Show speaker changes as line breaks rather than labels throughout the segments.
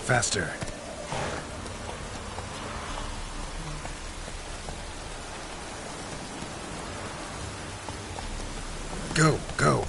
Faster. Go, go.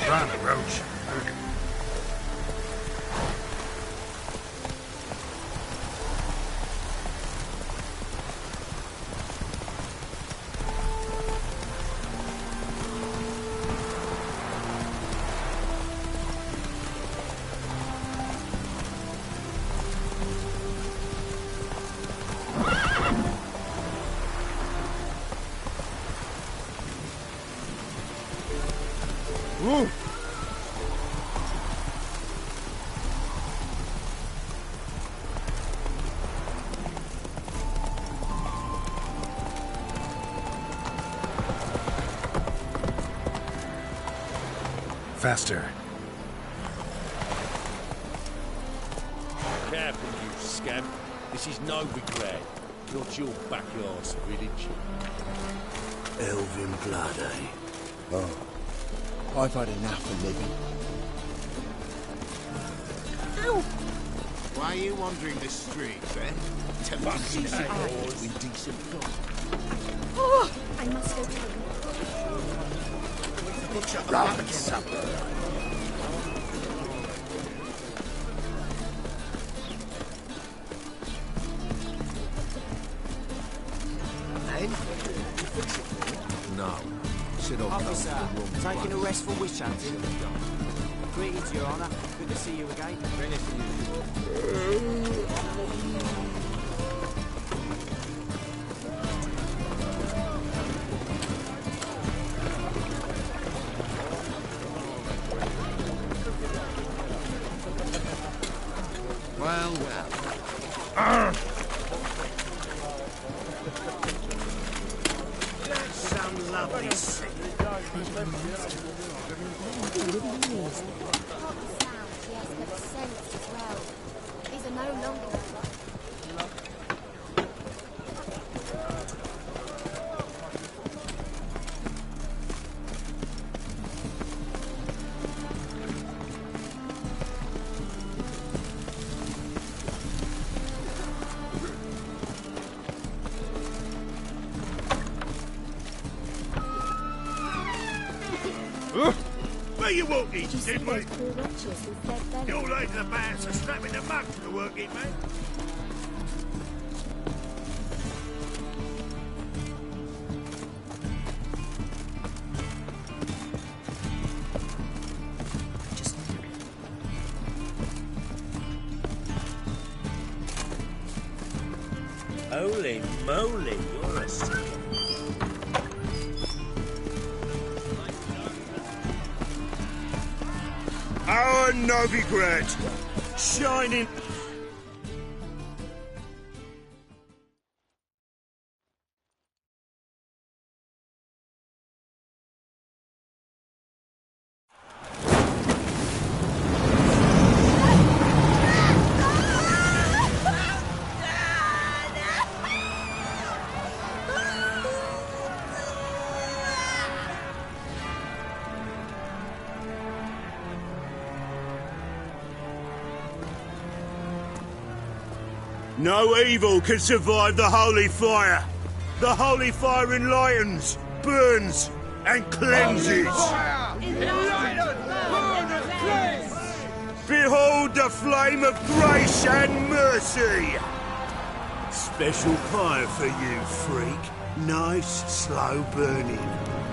Run, Roach.
Woo!
Faster.
Careful, you scamp. This is Novigrad, not your backyard's village.
Elven blood, eh?
Oh, I've had enough of living.
Why are you wandering the streets, eh? Tempting decent boys with decent clothes.
Oh, I must go too.
Butcher
Rabbit supper.
No. Said I'll
Officer, taking a rest for witch hunting. Greetings, Your Honour. Good to see you again.
Well, well. That's some lovely scene.
better than most. Living years there. Not the sound, yes, but the scent as well. These are no longer...
Where you walking,
Did you see those poor wretches who fled belly?
You're late to the bands for snapping the mug for the working man.
Just...
Holy moly, you're a sick.
Our Novigrad, shining. No evil can survive the holy fire. The holy fire enlightens, burns, and cleanses. Behold the flame of grace and mercy. Special fire for you, freak. Nice, slow burning.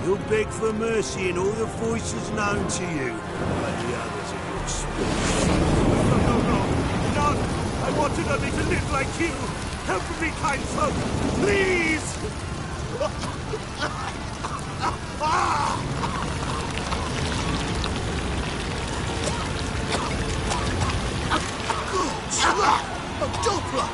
You'll beg for mercy in all the voices known to you, like the others of your species. No! I wanted only to live like you! Help me, kind folk! Please! A Doppler!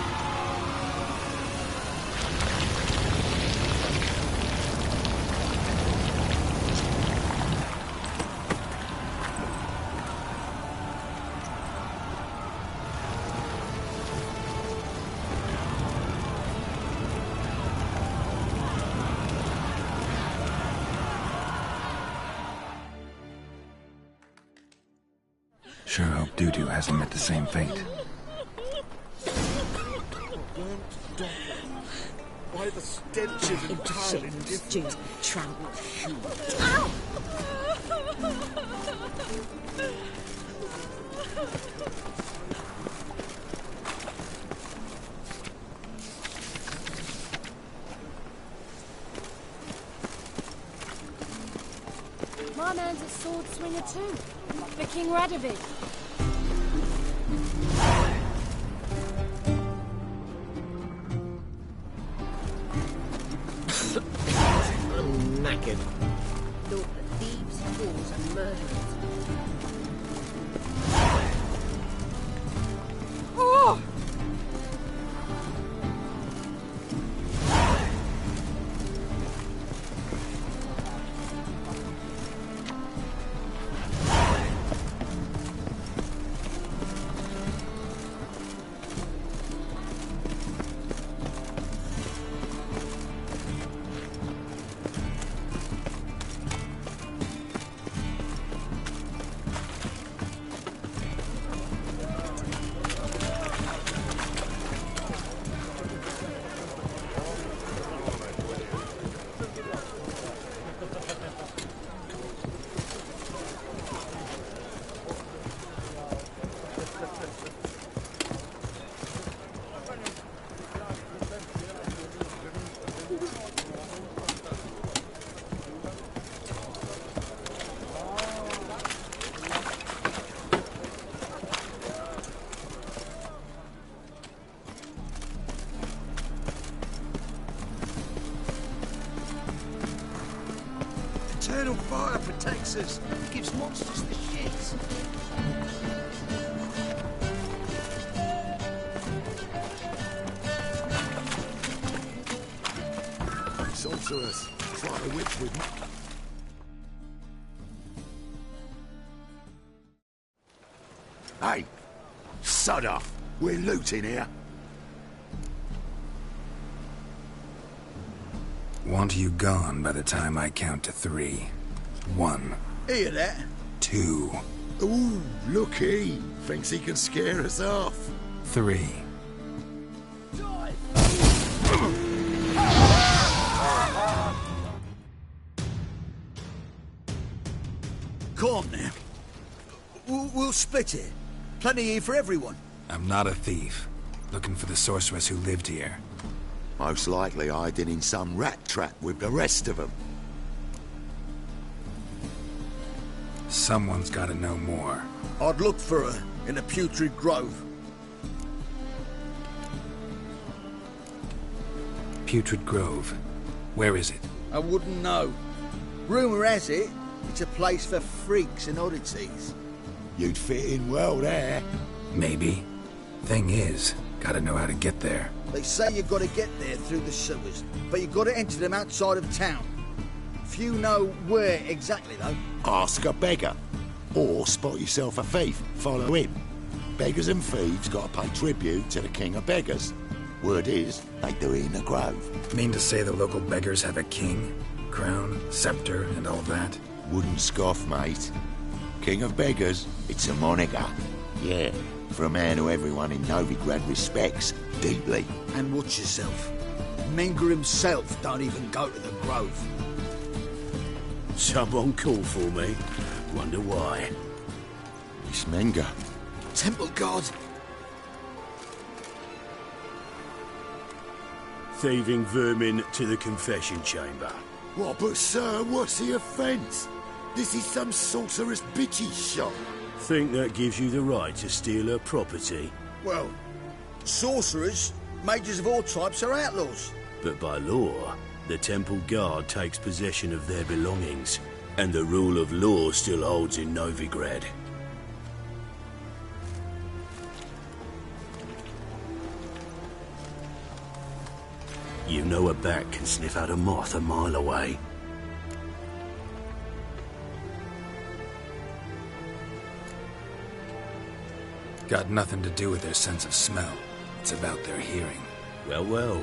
Sure hope Dudu hasn't met the same fate.
By the stenches and tile indifference.
Trample. My man's a sword swinger too. The King Radovid.
I'm knackered.
Lord, the thieves, fools, and murderers. Oh!
Eternal fire protects us, gives monsters the shits. Sorceress, it's like a witch with... Hey, sod off. We're looting here.
Want you gone by the time I count to 3. 1,
Hear that?
2,
Ooh, looky. Thinks he can scare us off.
3.
Come on now. We'll split it. Plenty here for everyone.
I'm not a thief. Looking for the sorceress who lived here.
Most likely hiding in some rat trap with the rest of them.
Someone's gotta know more.
I'd look for her in the Putrid Grove.
Putrid Grove. Where is it?
I wouldn't know. Rumour has it, it's a place for freaks and oddities.
You'd fit in well there.
Maybe. Thing is, gotta know how to get there.
They say you've got to get there through the sewers, but you've got to enter them outside of town. Few know where exactly, though.
Ask a beggar. Or spot yourself a thief. Follow him. Beggars and thieves got to pay tribute to the king of beggars. Word is, they do it in the grove.
Mean to say the local beggars have a king, crown, scepter, and all that?
Wouldn't scoff, mate. King of beggars, it's a moniker. Yeah, for a man who everyone in Novigrad respects deeply.
And watch yourself. Menger himself don't even go to the grove.
Someone called for me. Wonder why.
It's Menger.
Temple guard.
Thieving vermin to the confession chamber.
What, but sir, what's the offence? This is some sorceress bitchy shop.
Think that gives you the right to steal her property?
Well, sorcerers, mages of all types are outlaws.
But by law, the temple guard takes possession of their belongings, and the rule of law still holds in Novigrad. You know a bat can sniff out a moth a mile away.
Got nothing to do with their sense of smell. It's about their hearing.
Well, well.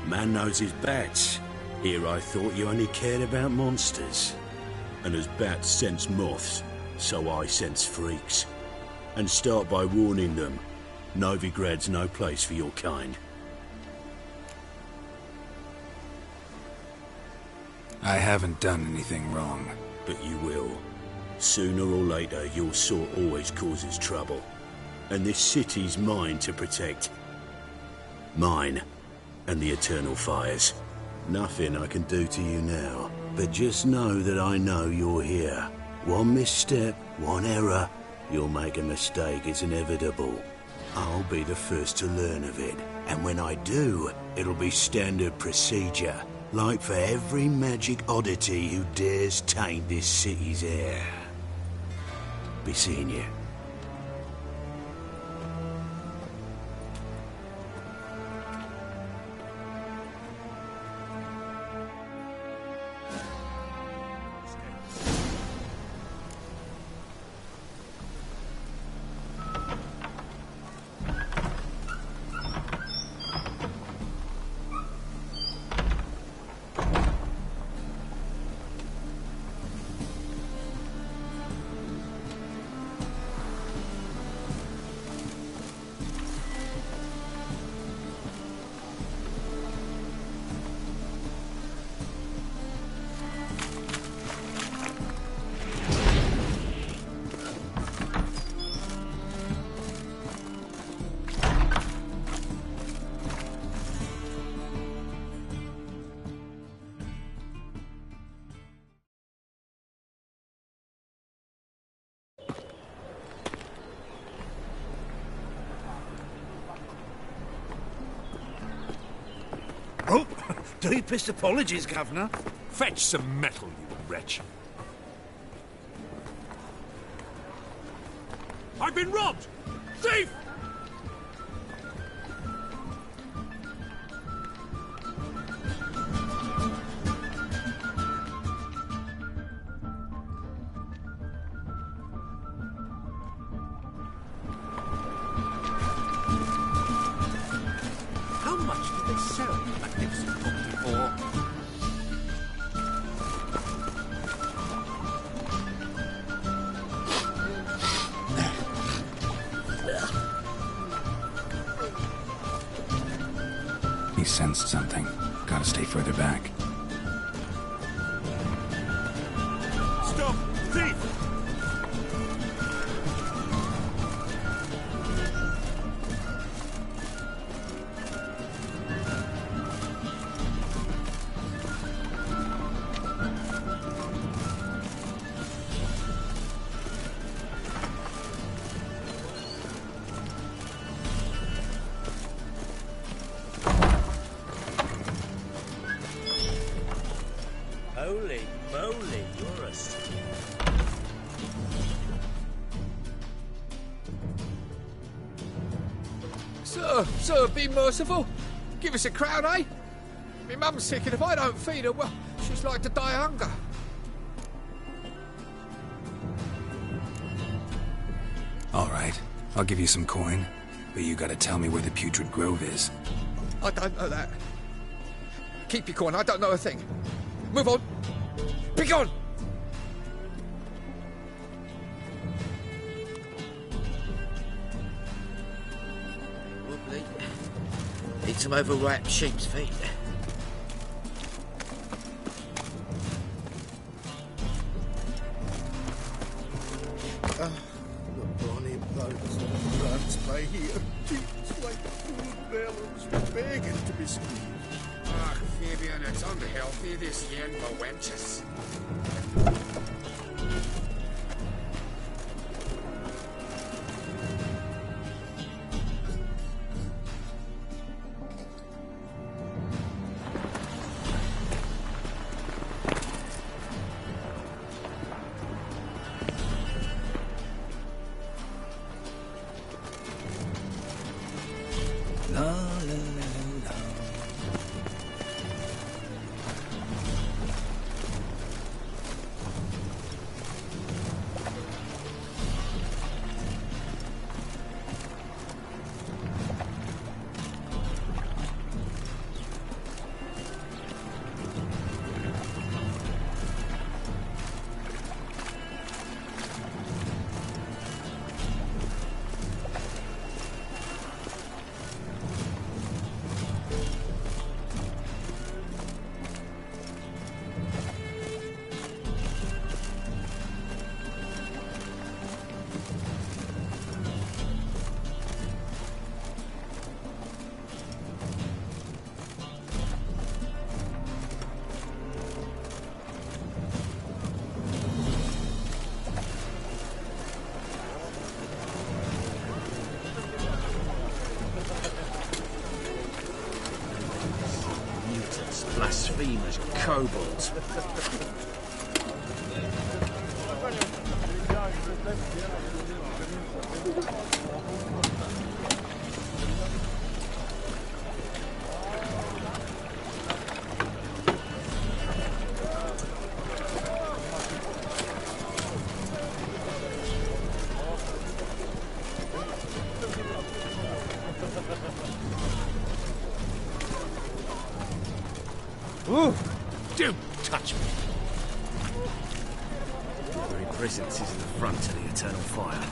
Man knows his bats. Here I thought you only cared about monsters. And as bats sense moths, so I sense freaks. And start by warning them. Novigrad's no place for your kind.
I haven't done anything wrong.
But you will. Sooner or later, your sort always causes trouble. And this city's mine to protect. Mine. And the eternal fires. Nothing I can do to you now. But just know that I know you're here. One misstep, one error. You'll make a mistake, it's inevitable. I'll be the first to learn of it. And when I do, it'll be standard procedure. Like for every magic oddity who dares taint this city's air. Be seeing you.
Oh, deepest apologies, Governor. Fetch some metal, you wretch. I've been robbed! Thief!
sensed something. Gotta stay further back.
Stop! Thief!
Holy moly, you're a...
Sir, be merciful. Give us a crown, eh? My mum's sick, and if I don't feed her, well, she's like to die of hunger.
All right, I'll give you some coin, but you gotta tell me where the Putrid Grove is.
I don't know that. Keep your coin, I don't know a thing. Move on. Be gone!
Lovely. Need some overripe sheep's feet.
The bonny boats and rats by here. It's like poor bellows begging to be squeezed.
Ach, Fabian, it's unhealthy, this yen for wenches.
La la la la.
Blasphemous kobolds.
Ooh, don't touch me.
Your very presence is an affront to the eternal fire.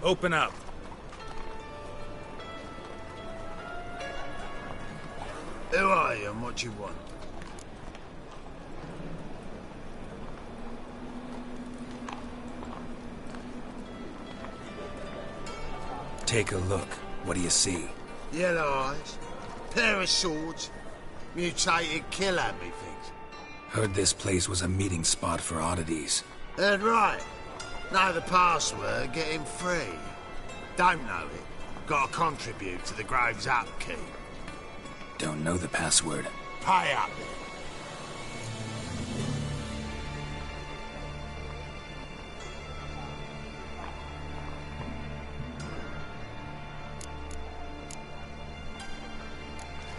Open up.
Who are you and what do you want?
Take a look. What do you see?
Yellow eyes, pair of swords, mutated killer, methinks.
Heard this place was a meeting spot for oddities.
Heard right. Know the password, get him free. Don't know it, gotta contribute to the Grove's upkeep.
Don't know the password.
Pay up.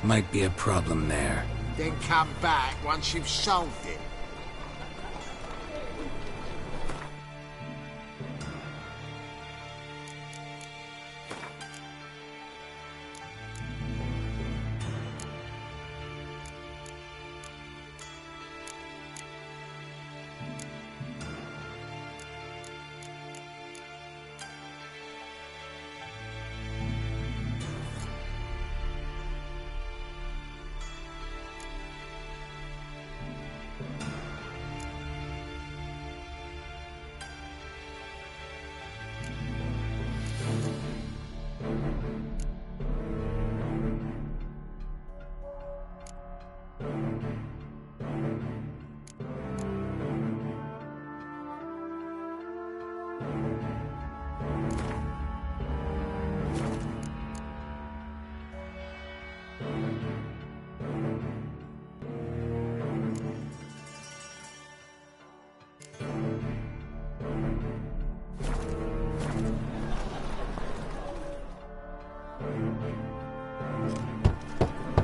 Might be a problem there.
Then come back once you've solved it.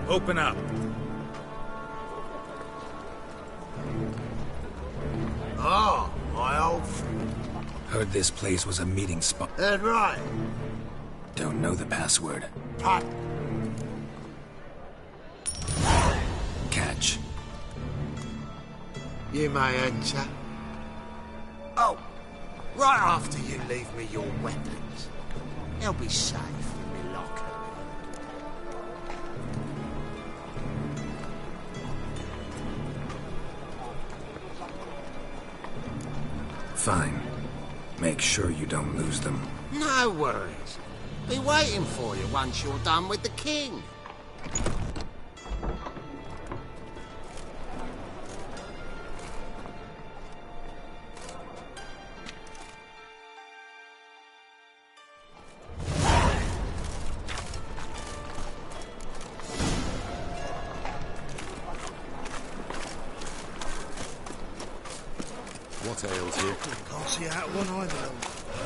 Open up.
Ah, my old friend.
Heard this place was a meeting spot.
That's right.
Don't know the password.
Pat.
Catch.
You may enter. Oh, right after you leave me your weapons. They'll be safe in my locker.
Fine. Make sure you don't lose them.
No worries. Be waiting for you once you're done with the king.
What ails you?
Can't see out one either.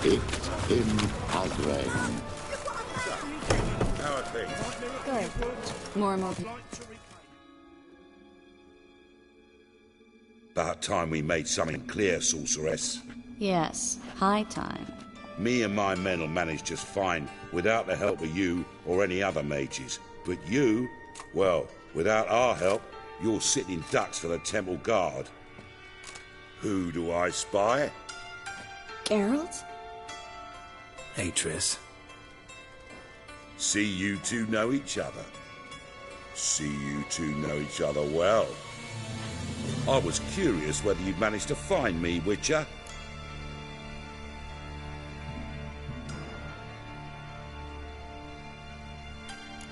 It's impadre.
How are things?
Good. More and more people.
About time we made something clear, sorceress.
Yes, high time.
Me and my men'll manage just fine without the help of you or any other mages. But you, well, without our help, you're sitting ducks for the temple guard. Who do I spy?
Geralt?
Hey, Triss.
See you two know each other. See you two know each other well. I was curious whether you'd managed to find me, Witcher.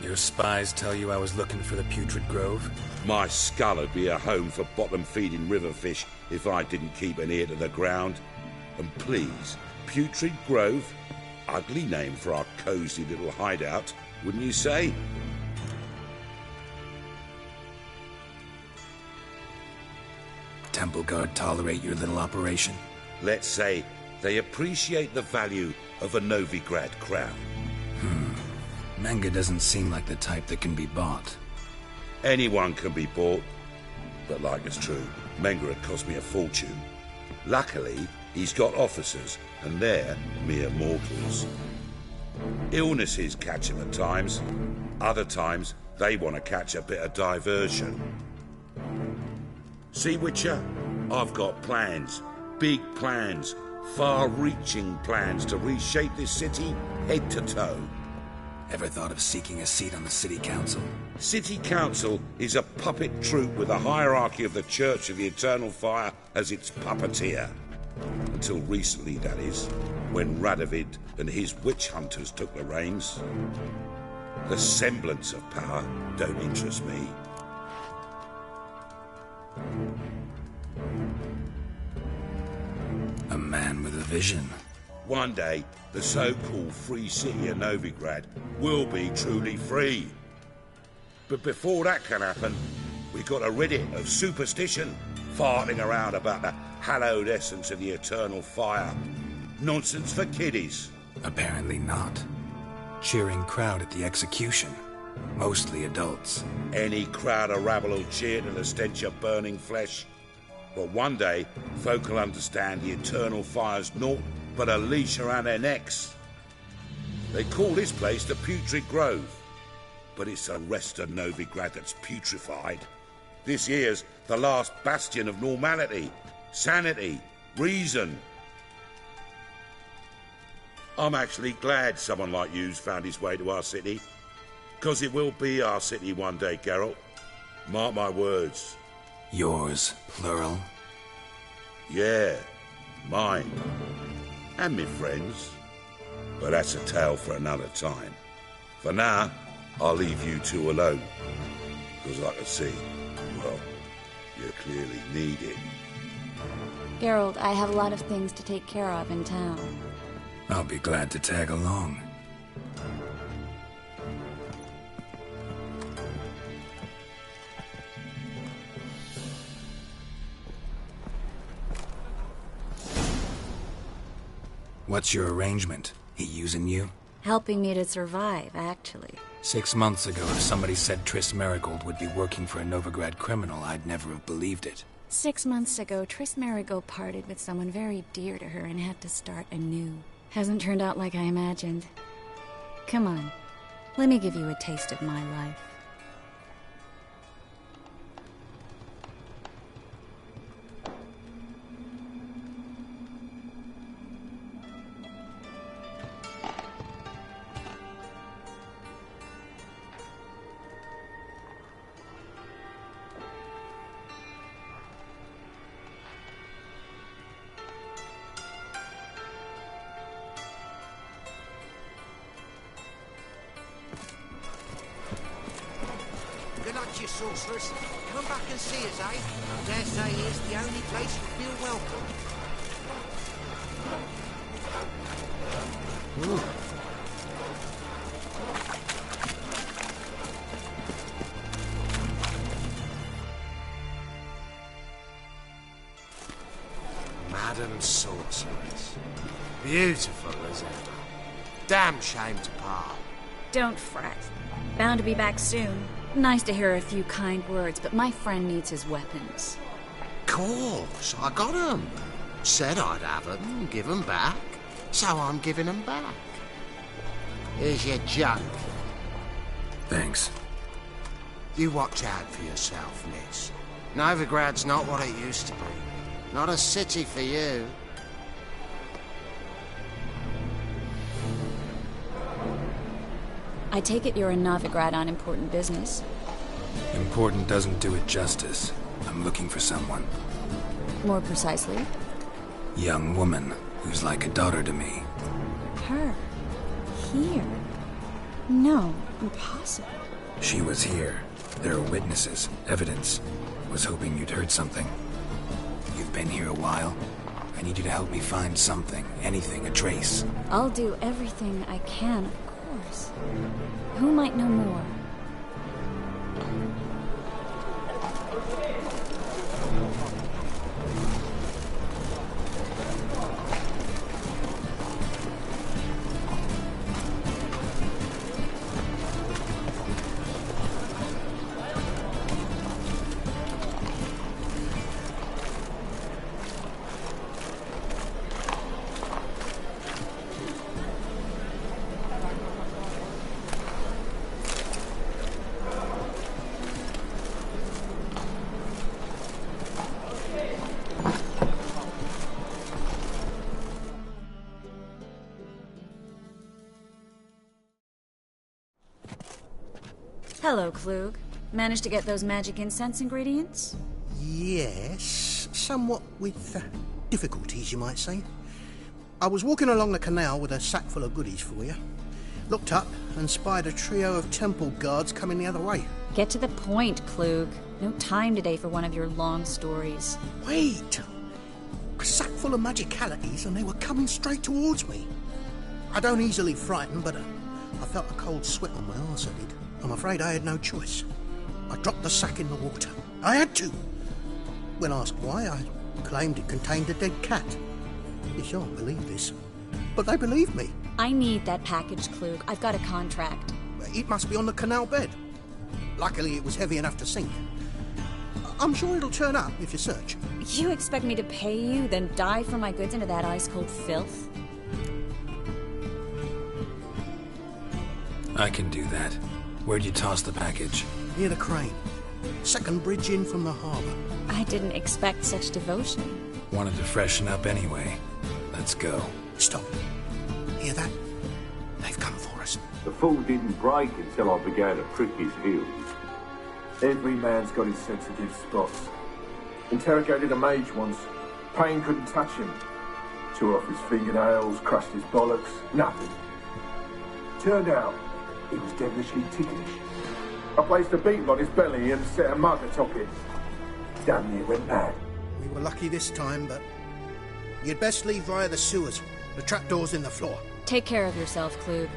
Your spies tell you I was looking for the Putrid Grove?
My skull would be a home for bottom-feeding river fish if I didn't keep an ear to the ground. And please, Putrid Grove? Ugly name for our cosy little hideout, wouldn't you say?
Temple Guard tolerate your little operation?
Let's say they appreciate the value of a Novigrad crown.
Menga doesn't seem like the type that can be bought.
Anyone can be bought. But like it's true, Menga had cost me a fortune. Luckily, he's got officers, and they're mere mortals. Illnesses catch him at times. Other times, they want to catch a bit of diversion. See, Witcher? I've got plans. Big plans. Far-reaching plans to reshape this city head to toe.
Ever thought of seeking a seat on the city council?
City council is a puppet troupe with a hierarchy of the Church of the Eternal Fire as its puppeteer. Until recently, that is, when Radovid and his witch hunters took the reins. The semblance of power don't interest me.
A man with a vision.
One day, the so-called free city of Novigrad will be truly free. But before that can happen, we've got to rid it of superstition, farting around about the hallowed essence of the eternal fire. Nonsense for kiddies.
Apparently not. Cheering crowd at the execution. Mostly adults.
Any crowd of rabble will cheer to the stench of burning flesh. But one day, folk will understand the eternal fire's naught but a leash around their necks. They call this place the Putrid Grove, but it's the rest of Novigrad that's putrefied. This here's the last bastion of normality, sanity, reason. I'm actually glad someone like you's found his way to our city, because it will be our city one day, Geralt. Mark my words.
Yours, plural?
Yeah, mine. And me friends. But that's a tale for another time. For now, I'll leave you two alone. Because I can see, well, you clearly need it.
Geralt, I have a lot of things to take care of in town.
I'll be glad to tag along. What's your arrangement? He using you?
Helping me to survive, actually.
6 months ago, if somebody said Triss Merigold would be working for a Novigrad criminal, I'd never have believed it.
6 months ago, Triss Merigold parted with someone very dear to her and had to start anew. Hasn't turned out like I imagined. Come on, let me give you a taste of my life.
Good luck to you, sorceress. Come back and see us, eh? I dare say it's the only place you feel welcome. Madam Sorceress. Beautiful as ever. Damn shame to part.
Don't fret. Bound to be back soon. Nice to hear a few kind words, but my friend needs his weapons.
Course, I got 'em. Said I'd have 'em, give 'em back. So I'm giving 'em back. Here's your junk.
Thanks.
You watch out for yourself, miss. Novigrad's not what it used to be. Not a city for you.
I take it you're in Novigrad on important business.
Important doesn't do it justice. I'm looking for someone.
More precisely?
Young woman who's like a daughter to me.
Her? Here? No, impossible.
She was here. There are witnesses, evidence. Was hoping you'd heard something. You've been here a while. I need you to help me find something, anything, a trace.
I'll do everything I can, of course. Who might know more? Hello, Klug. Managed to get those magic incense ingredients?
Yes, somewhat with difficulties, you might say. I was walking along the canal with a sack full of goodies for you. Looked up and spied a trio of temple guards coming the other way.
Get to the point, Klug. No time today for one of your long stories.
Wait! A sack full of magicalities and they were coming straight towards me. I don't easily frighten, but I felt a cold sweat on my arse, I did. I'm afraid I had no choice. I dropped the sack in the water. I had to. When asked why, I claimed it contained a dead cat. You shan't believe this, but they believed me.
I need that package, Klug. I've got a contract.
It must be on the canal bed. Luckily, it was heavy enough to sink. I'm sure it'll turn up if you search.
You expect me to pay you, then dive for my goods into that ice-cold filth?
I can do that. Where'd you toss the package?
Near the crane. Second bridge in from the harbour.
I didn't expect such devotion.
Wanted to freshen up anyway. Let's go.
Stop. Hear that? They've come for us.
The fall didn't break until I began to prick his heels. Every man's got his sensitive spots. Interrogated a mage once. Pain couldn't touch him. Tore off his fingernails, crushed his bollocks. Nothing. Turned out he was devilishly ticklish. I placed a beetle on his belly and set a mug atop it. Damn near went mad.
We were lucky this time, but you'd best leave via the sewers. The trapdoor's in the floor.
Take care of yourself, Klug.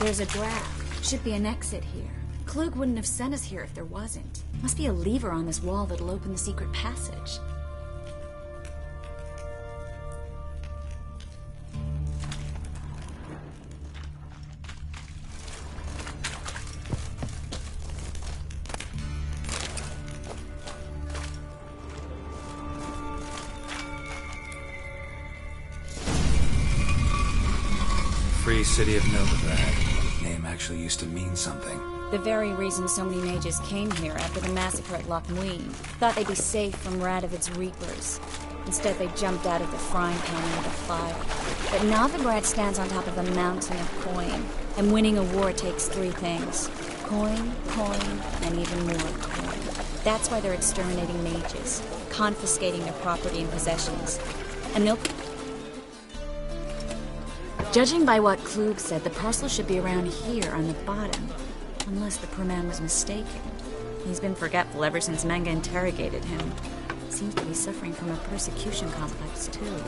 There's a graph. Should be an exit here. Klug wouldn't have sent us here if there wasn't. Must be a lever on this wall that'll open the secret passage.
Free city of Novigrad. Name actually used to mean something.
The very reason so many mages came here after the massacre at Loch Muin. Thought they'd be safe from Radovid's reapers. Instead, they jumped out of the frying pan into the fire. But Novigrad stands on top of a mountain of coin, and winning a war takes three things. Coin, coin, and even more coin. That's why they're exterminating mages, confiscating their property and possessions. And they'll... Judging by what Klug said, the parcel should be around here on the bottom. Unless the poor man was mistaken. He's been forgetful ever since Manga interrogated him. Seems to be suffering from a persecution complex, too.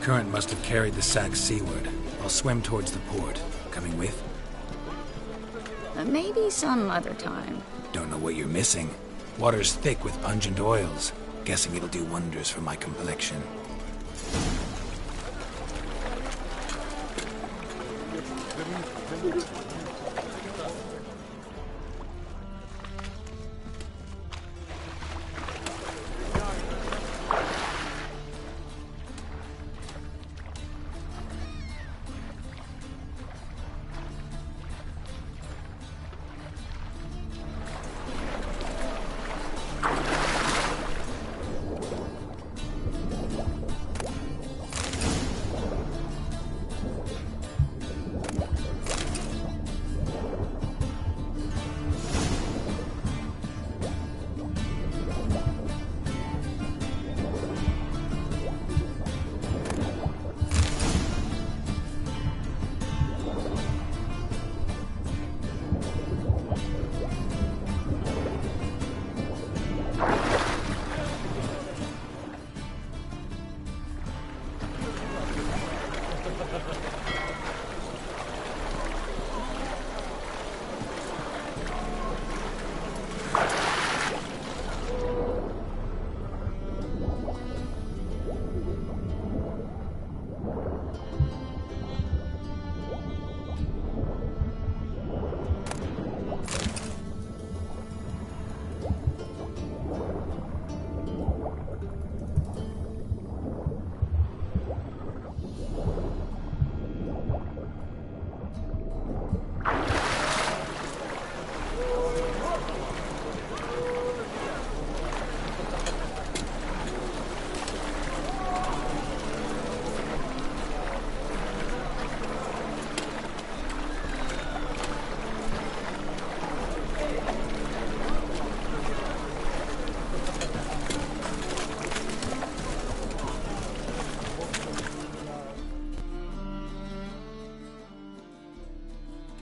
Current must have carried the sack seaward. I'll swim towards the port. Coming with?
Maybe some other time.
Don't know what you're missing. Water's thick with pungent oils. Guessing it'll do wonders for my complexion.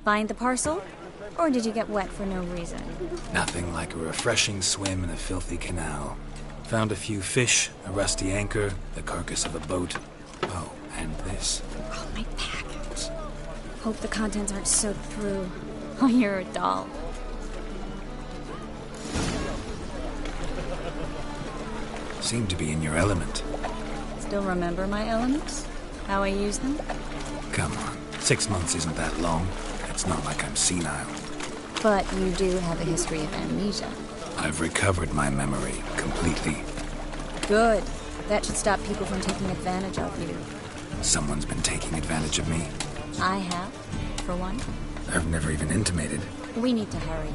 Find the parcel? Or did you get wet for no reason?
Nothing like a refreshing swim in a filthy canal. Found a few fish, a rusty anchor, the carcass of a boat. Oh, and this.
Oh, my package. Hope the contents aren't soaked through. Oh, you're a doll.
Seem to be in your element.
Still remember my elements? How I use them?
Come on. 6 months isn't that long. It's not like I'm senile.
But you do have a history of amnesia.
I've recovered my memory completely.
Good. That should stop people from taking advantage of you.
Someone's been taking advantage of me.
I have, for one.
I've never even intimated.
We need to hurry.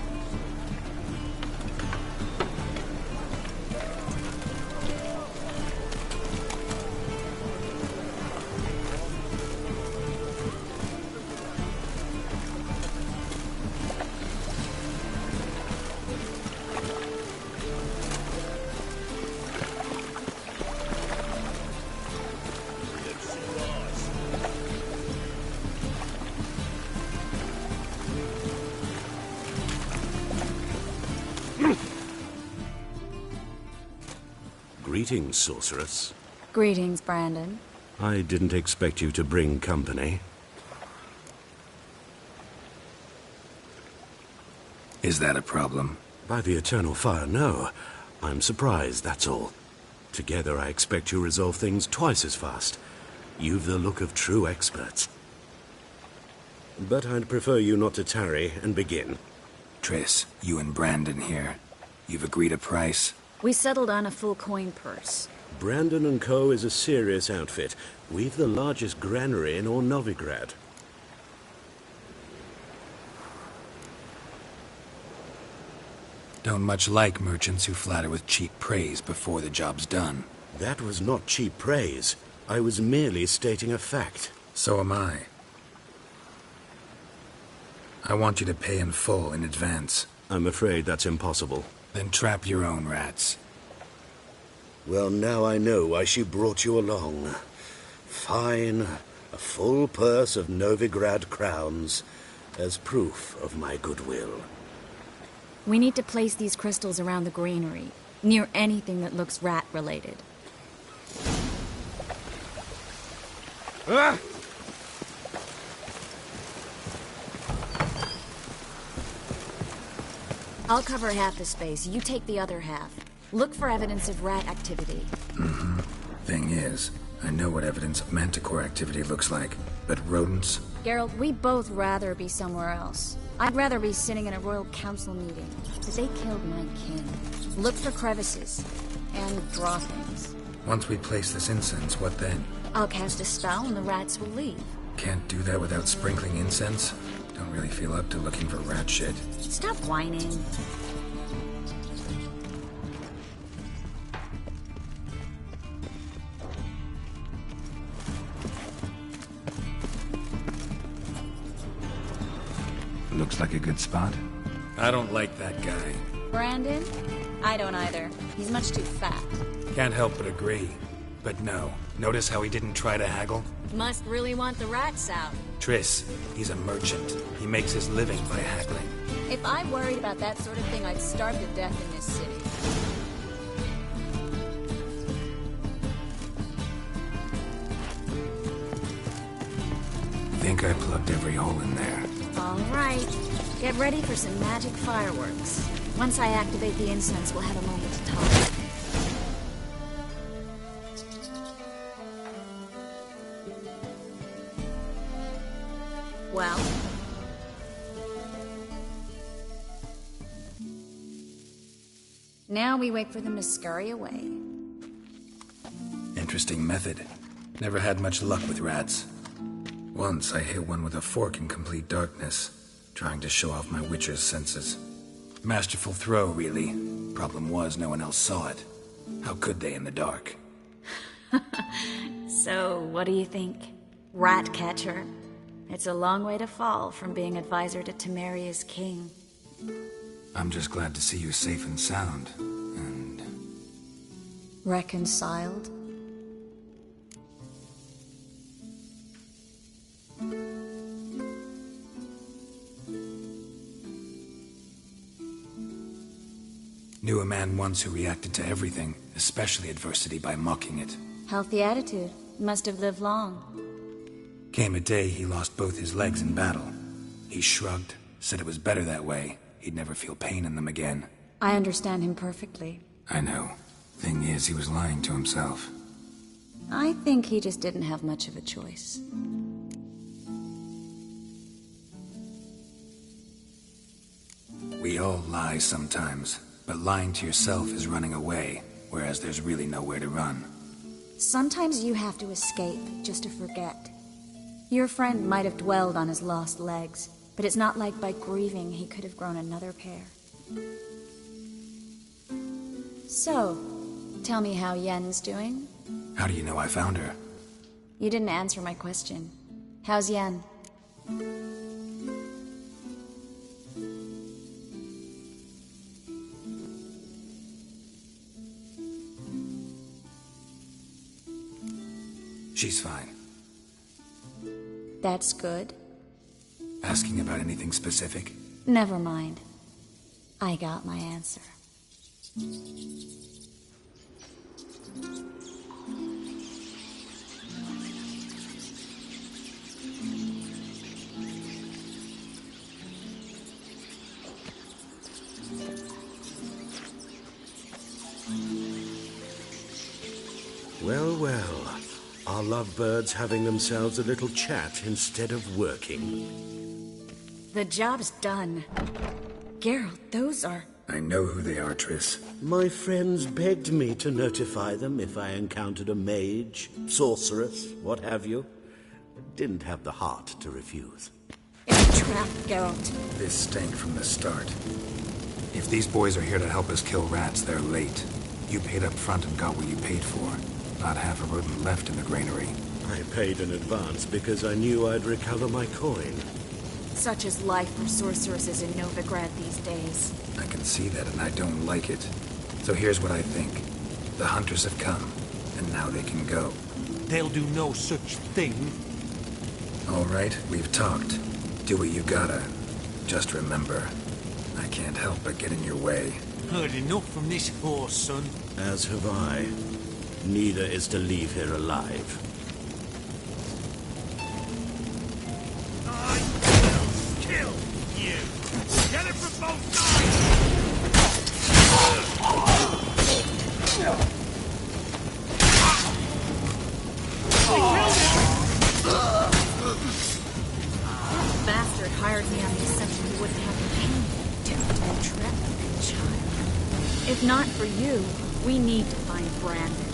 Greetings, sorceress.
Greetings, Brandon.
I didn't expect you to bring company.
Is that a problem?
By the eternal fire, no. I'm surprised, that's all. Together I expect you resolve things twice as fast. You've the look of true experts. But I'd prefer you not to tarry and begin.
Triss, you and Brandon here. You've agreed a price?
We settled on a full coin purse.
Brandon & Co. is a serious outfit. We've the largest granary in all Novigrad.
Don't much like merchants who flatter with cheap praise before the job's done.
That was not cheap praise. I was merely stating a fact.
So am I. I want you to pay in full in advance.
I'm afraid that's impossible.
Then trap your own rats.
Well, now I know why she brought you along. Fine. A full purse of Novigrad crowns as proof of my goodwill.
We need to place these crystals around the granary, near anything that looks rat-related.
Ah!
I'll cover half the space, you take the other half. Look for evidence of rat activity.
Mm-hmm. Thing is, I know what evidence of manticore activity looks like, but rodents?
Geralt, we'd both rather be somewhere else. I'd rather be sitting in a royal council meeting, but they killed my king. Look for crevices, and draw things.
Once we place this incense, what then?
I'll cast a spell and the rats will leave.
Can't do that without sprinkling incense? Don't really feel up to looking for rat shit.
Stop whining.
Looks like a good spot. I don't like that guy.
Brandon? I don't either. He's much too fat.
Can't help but agree. But no. Notice how he didn't try to haggle?
Must really want the rats out.
Triss, he's a merchant. He makes his living by haggling.
If I worried about that sort of thing, I'd starve to death in this city.
Think I plugged every hole in there.
All right. Get ready for some magic fireworks. Once I activate the incense, we'll have a moment to talk. Well? Now we wait for them to scurry away.
Interesting method. Never had much luck with rats. Once I hit one with a fork in complete darkness, trying to show off my witcher's senses. Masterful throw, really. Problem was, no one else saw it. How could they in the dark?
So, what do you think? Rat catcher? It's a long way to fall from being advisor to Temeria's king.
I'm just glad to see you safe and sound, and...
reconciled?
Knew a man once who reacted to everything, especially adversity, by mocking it.
Healthy attitude. Must have lived long.
Came a day he lost both his legs in battle. He shrugged, said it was better that way. He'd never feel pain in them again.
I understand him perfectly.
I know. Thing is, he was lying to himself.
I think he just didn't have much of a choice.
We all lie sometimes, but lying to yourself is running away, whereas there's really nowhere to run.
Sometimes you have to escape, just to forget. Your friend might have dwelled on his lost legs, but it's not like by grieving he could have grown another pair. So, tell me how Yen's doing?
How do you know I found her?
You didn't answer my question. How's Yen?
She's fine.
That's good.
Asking about anything specific?
Never mind. I got my answer.
Well, well. Our lovebirds having themselves a little chat instead of working.
The job's done. Geralt, those are...
I know who they are, Triss.
My friends begged me to notify them if I encountered a mage, sorceress, what have you. Didn't have the heart to refuse.
It's a trap, Geralt.
This stank from the start. If these boys are here to help us kill rats, they're late. You paid up front and got what you paid for. Not half a rodent left in the granary.
I paid in advance because I knew I'd recover my coin.
Such is life for sorceresses in Novigrad these days.
I can see that, and I don't like it. So here's what I think. The hunters have come, and now they can go.
They'll do no such thing.
All right, we've talked. Do what you gotta. Just remember, I can't help but get in your way.
Heard enough from this horse, son.
As have I. Neither is to leave here alive.
I will kill you! Get it from both sides!
This bastard hired me on the assumption he wouldn't have the pain. Doomed and trapped like a child. If not for you, we need to find Brandon.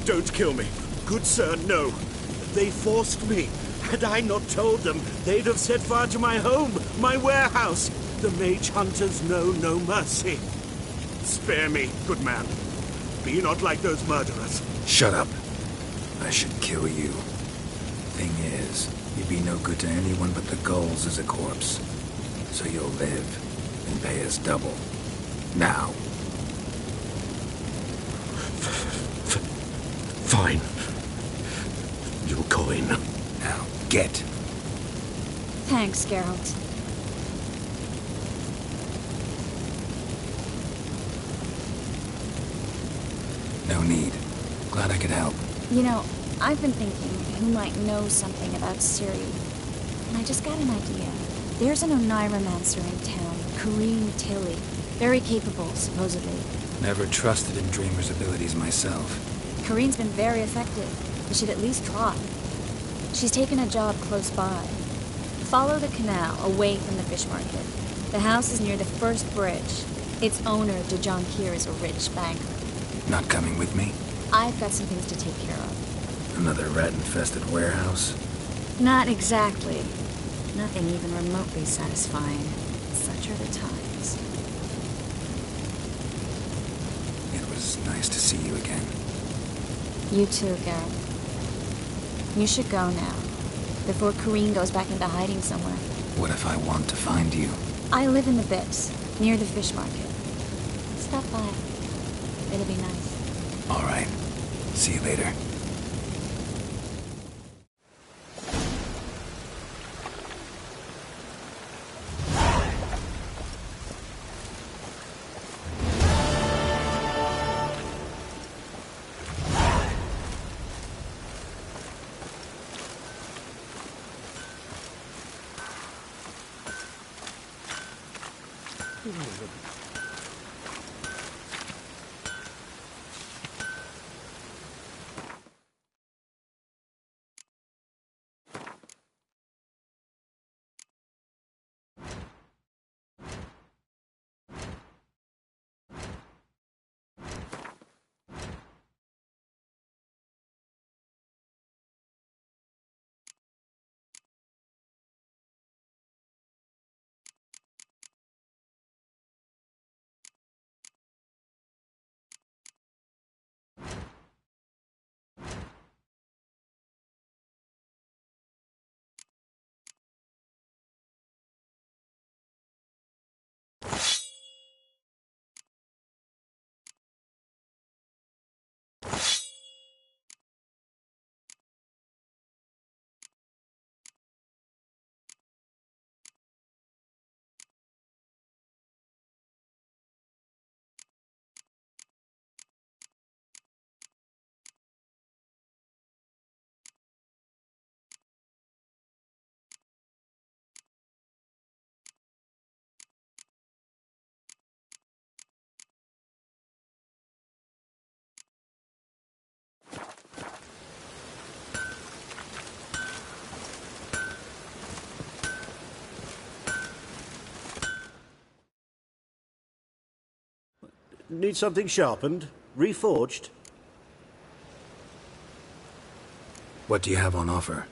Don't kill me. Good sir, no. They forced me. Had I not told them, they'd have set fire to my home, my warehouse. The mage hunters know no mercy. Spare me, good man. Be not like those murderers.
Shut up. I should kill you. Thing is, you'd be no good to anyone but the gulls as a corpse. So you'll live and pay us double. Now.
Fine. Your coin.
Now, get.
Thanks, Geralt.
No need. Glad I could help.
You know, I've been thinking who might know something about Ciri. And I just got an idea. There's an Oneiromancer in town, Kareen Tilly. Very capable, supposedly.
Never trusted in Dreamer's abilities myself.
Kareen's been very effective. We should at least try. She's taken a job close by. Follow the canal away from the fish market. The house is near the first bridge. Its owner, Dejan Kier, is a rich banker.
Not coming with me?
I've got some things to take care of.
Another rat-infested warehouse?
Not exactly. Nothing even remotely satisfying. Such are the times.
It was nice to see you again.
You too, Geralt. You should go now, before Kareen goes back into hiding somewhere.
What if I want to find you?
I live in the Bits, near the fish market. Stop by. It'll be nice.
All right. See you later.
Need something sharpened? Reforged?
What do you have on offer?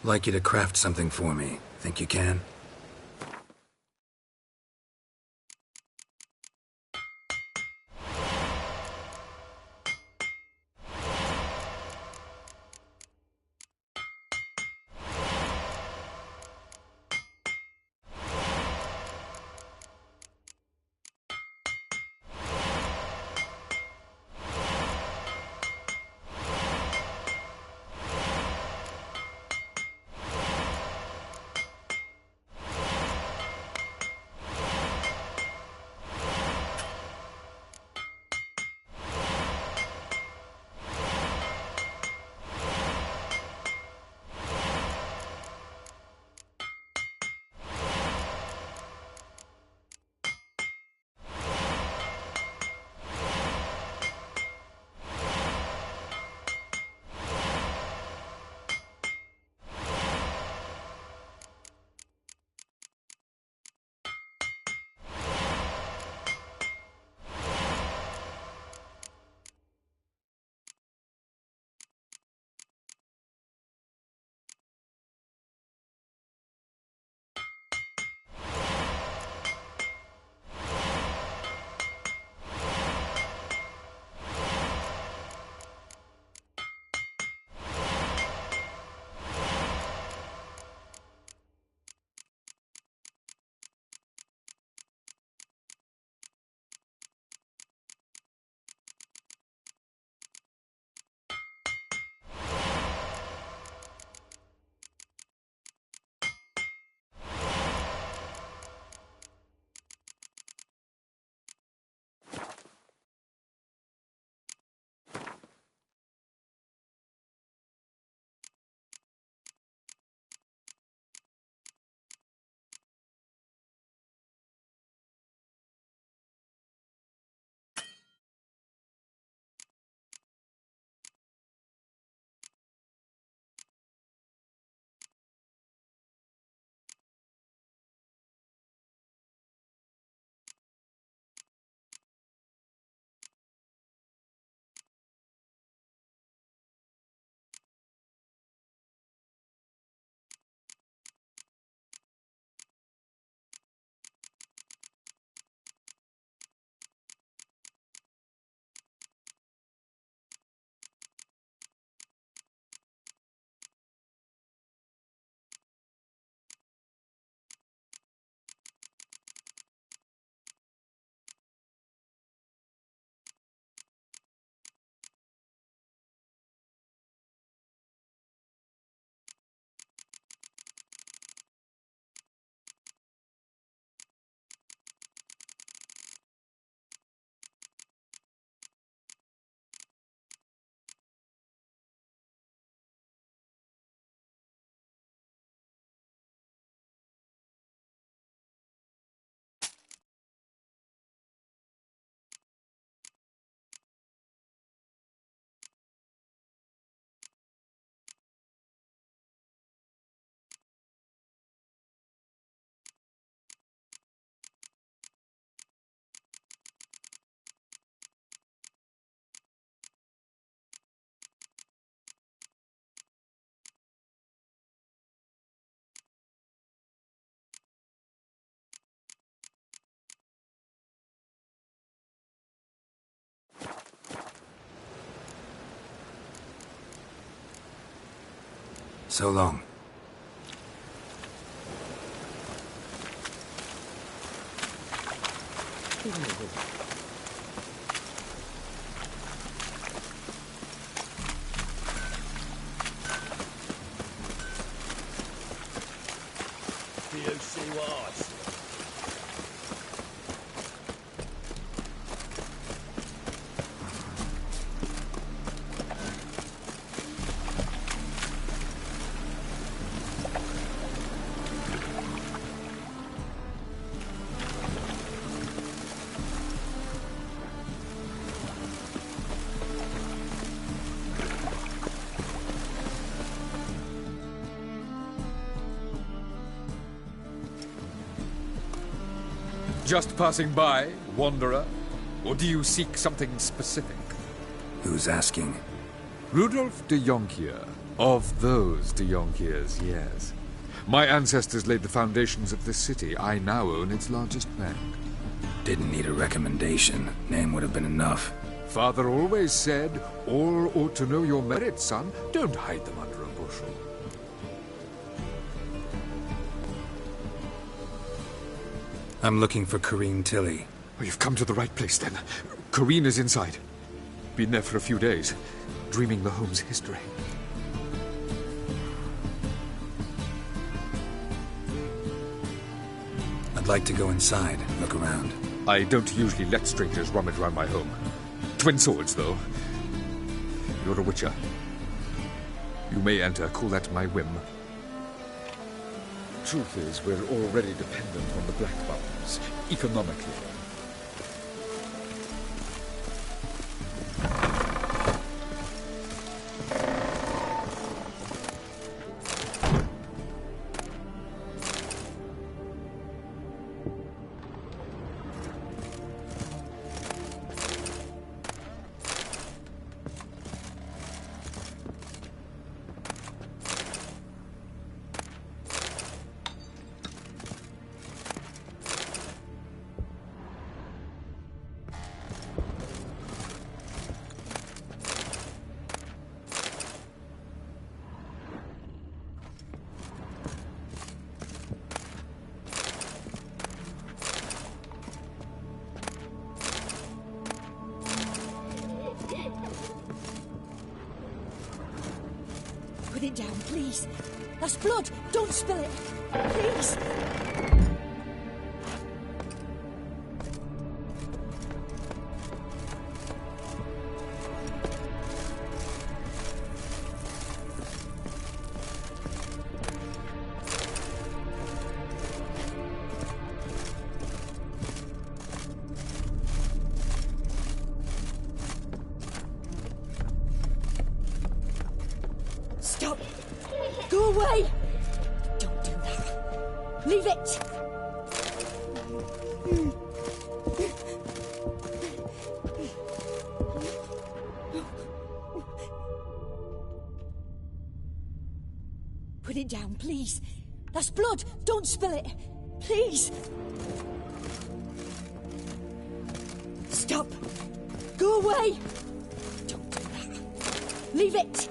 Like you to craft something for me. Think you can? So long.
Do you see what I see?
Just passing by, wanderer? Or do you seek something specific?
Who's asking?
Rudolf de Jonkier. Of those de Jonkiers, yes. My ancestors laid the foundations of this city. I now own its largest bank.
Didn't need a recommendation. Name would have been enough.
Father always said, all ought to know your merits, son. Don't hide them under a bushel.
I'm looking for Corrine Tilly.
Oh, you've come to the right place, then. Corrine is inside. Been there for a few days, dreaming the home's history.
I'd like to go inside, look around.
I don't usually let strangers rummage around my home. Twin swords, though. You're a witcher. You may enter, call that my whim. Truth is, we're already dependent on the Black Mountains, economically.
Put it down, please. That's blood. Don't spill it. Please. Stop! Go away! Don't do that. Leave it! Put it down, please. That's blood. Don't spill it. Please. Stop. Go away. Don't do that. Leave it.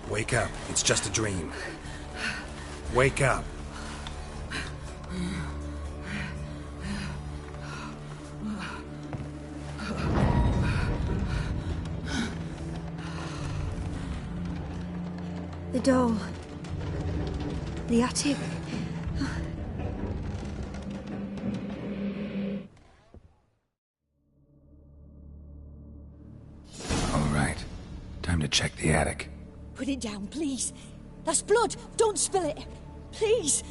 Wake up. It's just a dream. Wake up.
The door. The attic.
All right. Time to check the attic.
Put it down, please. That's blood. Don't spill it. Please!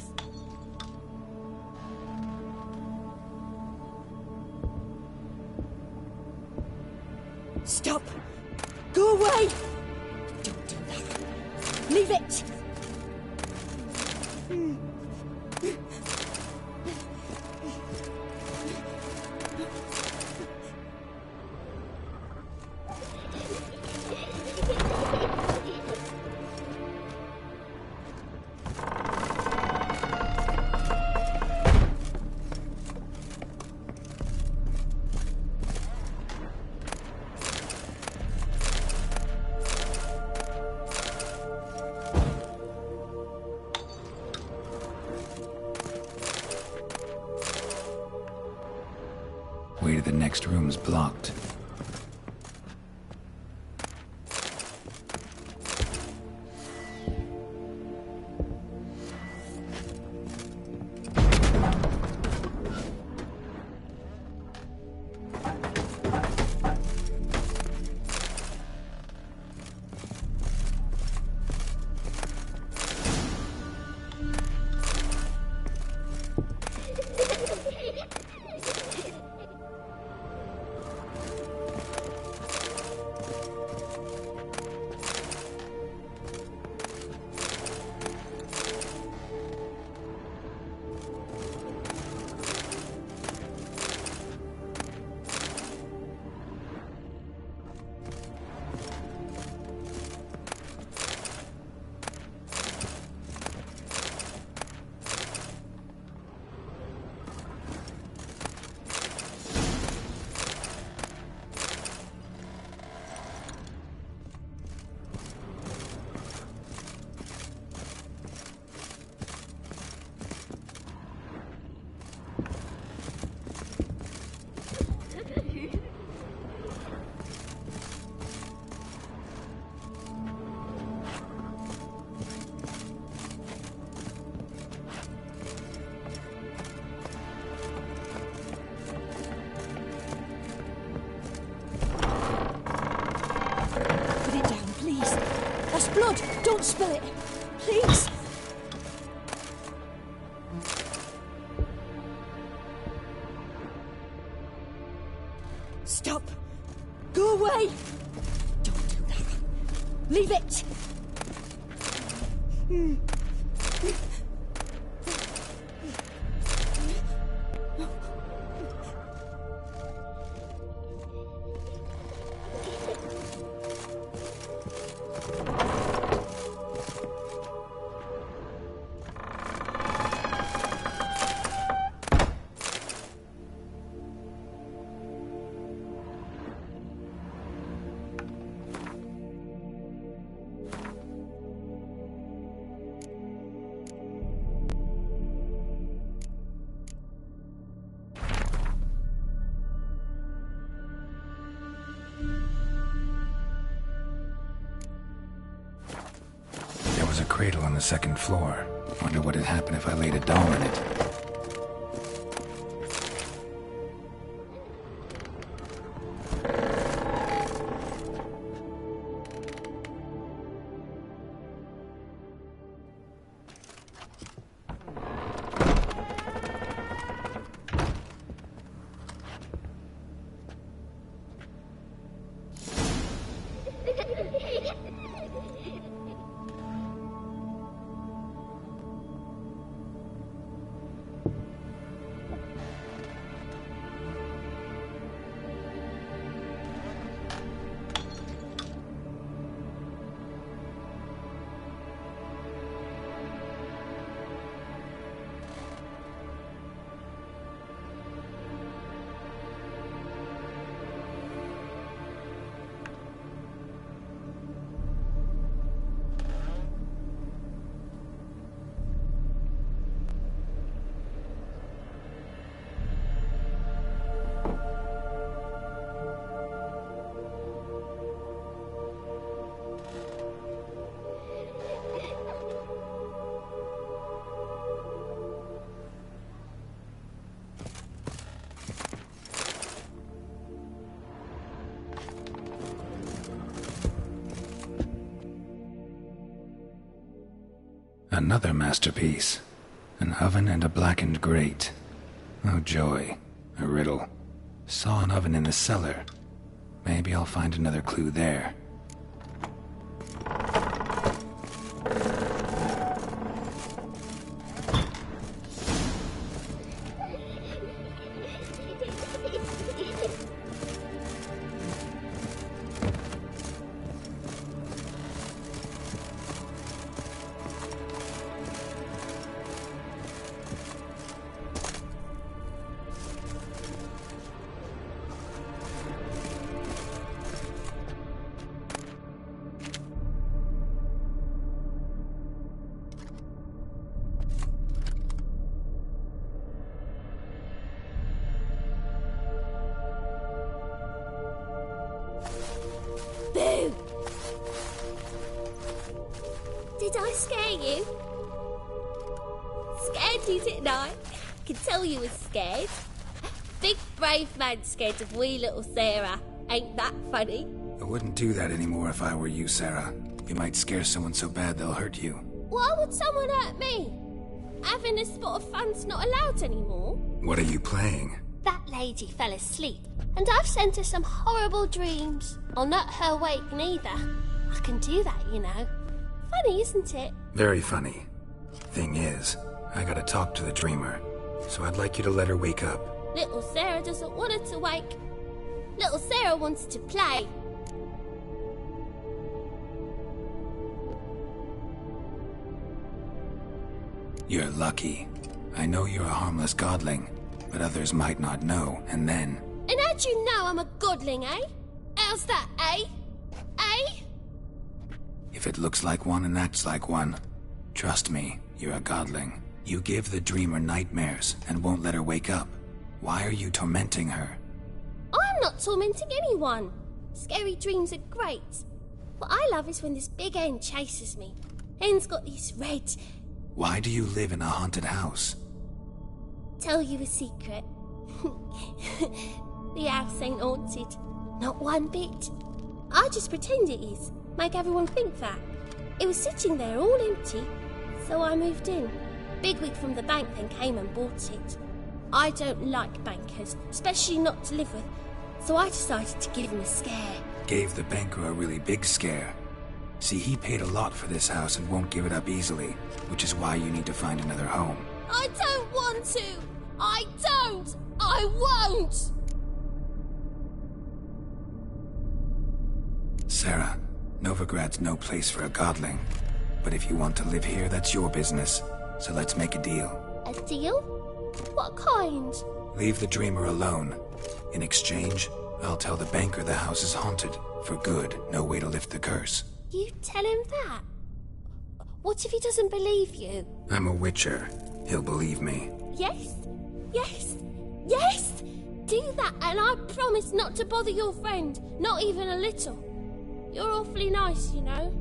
Stop! Go away! Don't do that. Leave it!
Way to the next room's blocked.
Blood! Don't spill it! Please! Stop! Go away! Don't do that. Leave it!
A cradle on the second floor. Wonder what had happened if I laid a doll in it. Another masterpiece. An oven and a blackened grate. Oh joy. A riddle. Saw an oven in the cellar. Maybe I'll find another clue there.
Boo! Did I scare you? Scared you, didn't I? Can tell you was scared. Big brave man scared of wee little Sarah. Ain't that funny?
I wouldn't do that anymore if I were you, Sarah. You might scare someone so bad they'll hurt you.
Why would someone hurt me? Having a spot of fun's not allowed anymore.
What are you playing?
That lady fell asleep, and I've sent her some horrible dreams. I'll not her wake neither. I can do that, you know. Funny, isn't it?
Very funny. Thing is, I gotta talk to the dreamer, so I'd like you to let her wake up.
Little Sarah doesn't want her to wake. Little Sarah wants to play.
You're lucky. I know you're a harmless godling, but others might not know, and then...
And how'd you know I'm a godling, eh? How's that, eh? Eh?
If it looks like one and acts like one, trust me, you're a godling. You give the dreamer nightmares and won't let her wake up. Why are you tormenting her?
I'm not tormenting anyone. Scary dreams are great. What I love is when this big hen chases me. Hen's got these red...
Why do you live in a haunted house?
Tell you a secret. The house ain't haunted. Not one bit. I just pretend it is. Make everyone think that. It was sitting there all empty, so I moved in. Bigwig from the bank then came and bought it. I don't like bankers, especially not to live with, so I decided to give him a scare.
Gave the banker a really big scare. See, he paid a lot for this house and won't give it up easily, which is why you need to find another home.
I don't want to! I don't! I won't!
Sarah, Novigrad's no place for a godling. But if you want to live here, that's your business. So let's make a deal.
A deal? What kind?
Leave the dreamer alone. In exchange, I'll tell the banker the house is haunted. For good, no way to lift the curse.
You tell him that? What if he doesn't believe you?
I'm a witcher. He'll believe me.
Yes? Yes? Yes! Do that and I promise not to bother your friend. Not even a little. You're awfully nice, you know.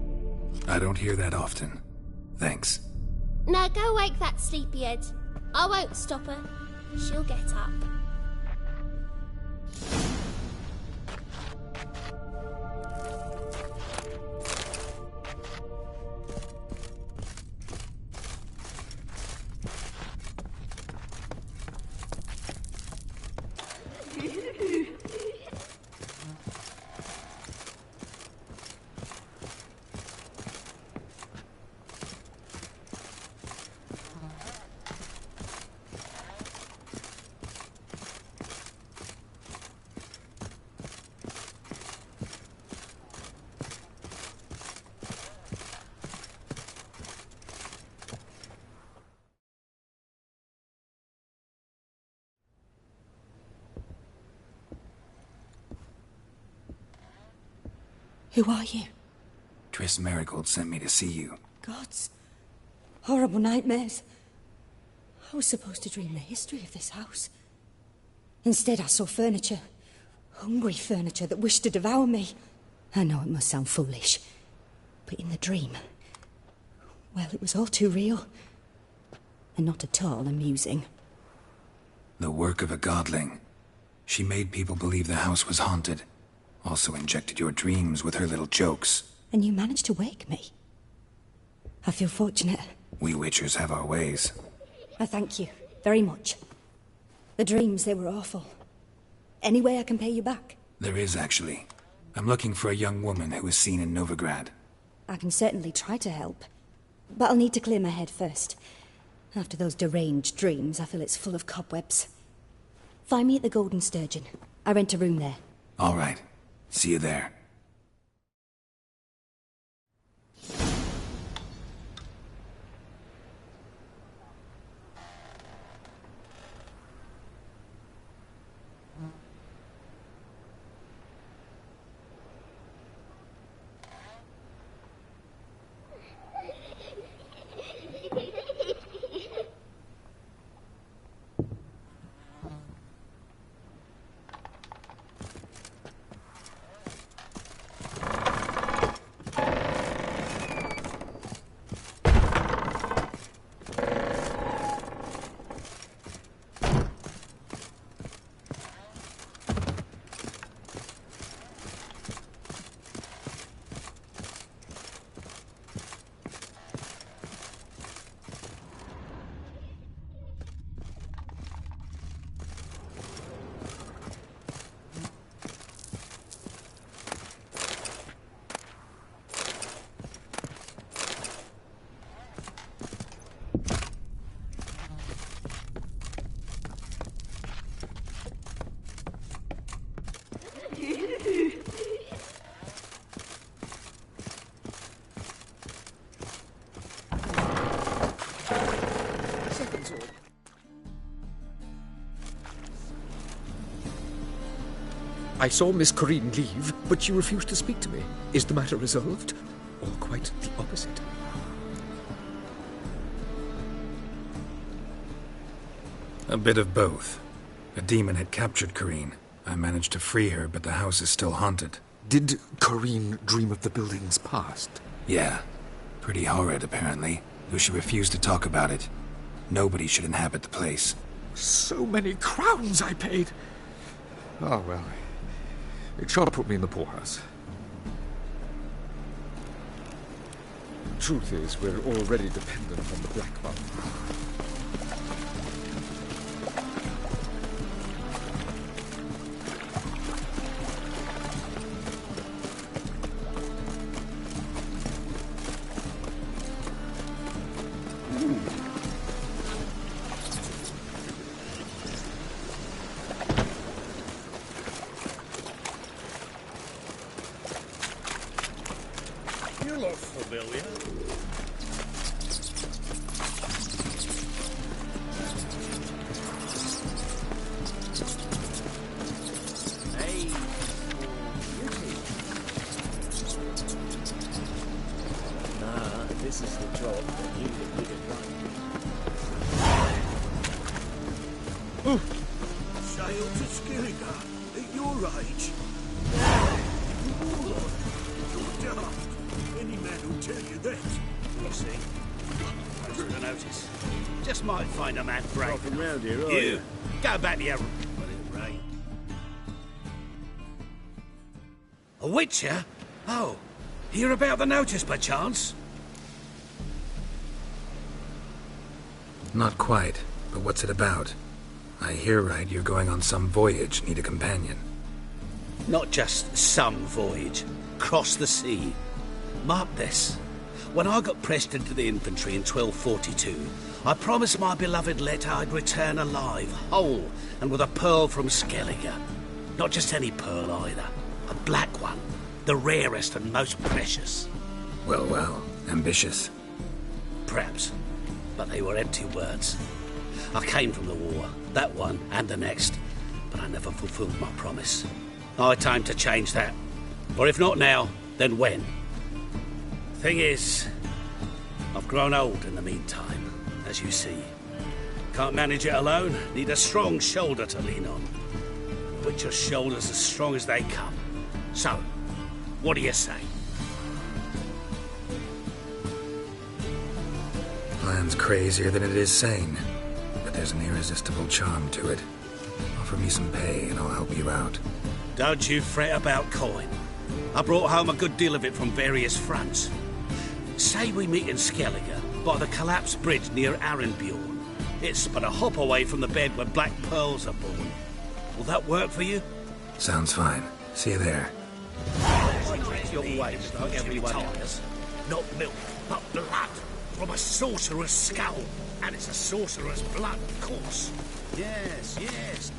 I don't hear that often. Thanks.
Now go wake that sleepyhead. I won't stop her. She'll get up.
Who are you?
Triss Marigold sent me to see you.
Gods. Horrible nightmares. I was supposed to dream the history of this house. Instead, I saw furniture. Hungry furniture that wished to devour me. I know it must sound foolish, but in the dream, well, it was all too real. And not at all amusing.
The work of a godling. She made people believe the house was haunted. Also injected your dreams with her little jokes.
And you managed to wake me. I feel fortunate.
We Witchers have our ways.
I thank you very much. The dreams, they were awful. Any way I can pay you back?
There is, actually. I'm looking for a young woman who was seen in Novigrad.
I can certainly try to help. But I'll need to clear my head first. After those deranged dreams, I feel it's full of cobwebs. Find me at the Golden Sturgeon. I rent a room there.
All right. See you there.
I saw Miss Corinne leave, but she refused to speak to me. Is the matter resolved? Or quite the opposite?
A bit of both. A demon had captured Corinne. I managed to free her, but the house is still haunted.
Did Corinne dream of the building's past?
Yeah. Pretty horrid, apparently, though she refused to talk about it. Nobody should inhabit the place.
So many crowns I paid! Oh, well. It sure put me in the poorhouse. Truth is, we're already dependent on the Black Mountain.
You look familiar.
Hey, nah, this is the job that you did it right.
Sail to Skilliga at your age. You're daft. Any man will tell you that.
You see, I drew the notice. Just might find a man brave.
Dropping round here, are
You,
you?
go back to your room. Let it rain. A witcher? Oh, hear about the notice, perchance?
Not quite, but what's it about? I hear right you're going on some voyage, need a companion.
Not just some voyage. Cross the sea. Mark this. When I got pressed into the infantry in 1242, I promised my beloved Letta I'd return alive, whole, and with a pearl from Skellige. Not just any pearl either. A black one. The rarest and most precious.
Well, well, ambitious.
Perhaps. But they were empty words. I came from the war, that one and the next, but I never fulfilled my promise. High time to change that. Or if not now, then when? Thing is, I've grown old in the meantime, as you see. Can't manage it alone, need a strong shoulder to lean on. Witcher's shoulders as strong as they come. So, what do you say?
Plan's crazier than it is sane, but there's an irresistible charm to it. Offer me some pay and I'll help you out.
Don't you fret about coin. I brought home a good deal of it from various fronts. Say we meet in Skellige, by the collapsed bridge near Arenbjorn. It's but a hop away from the bed where black pearls are born. Will that work for you?
Sounds fine. See you there.
Your ways, like everyone else.
Not milk, but blood from a sorcerer's skull. And it's a sorcerer's blood, of course.
Yes, yes.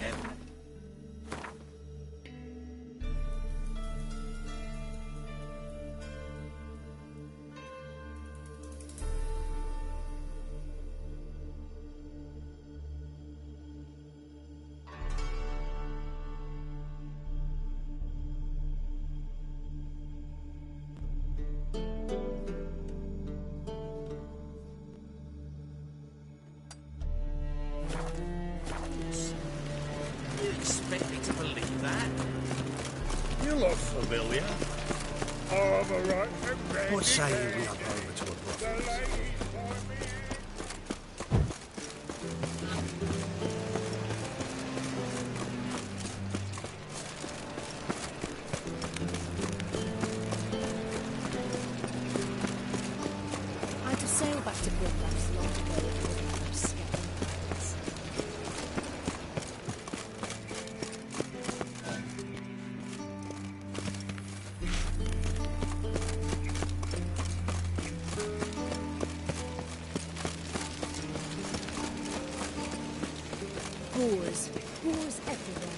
You expect me to believe that? You look familiar. I'm a right.
What say you we up over to a prophet?
I had to sail back to Britain long ago with those skeletons. Whores everywhere.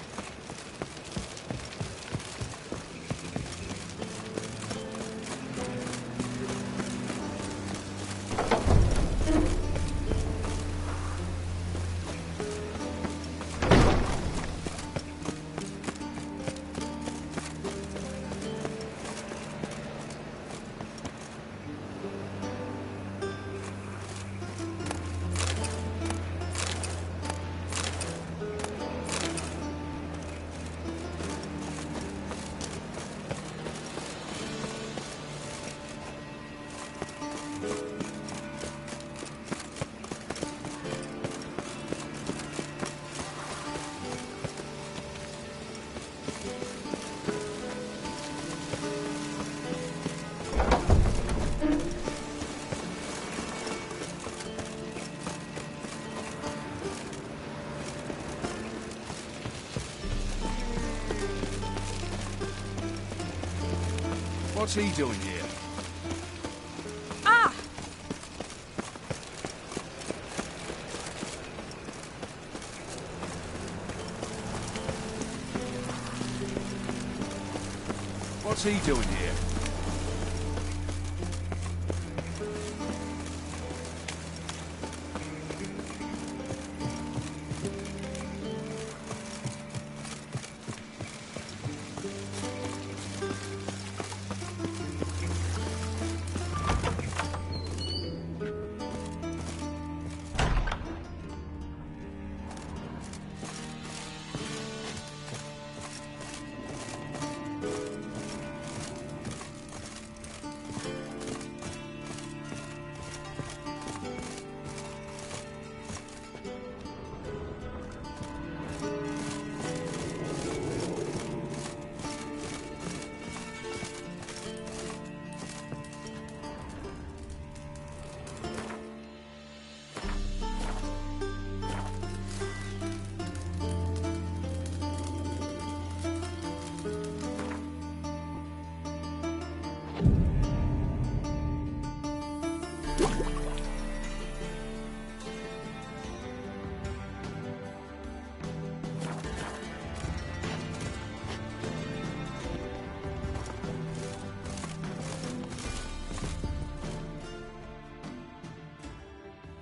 What's he doing here?
Ah!
What's he doing here?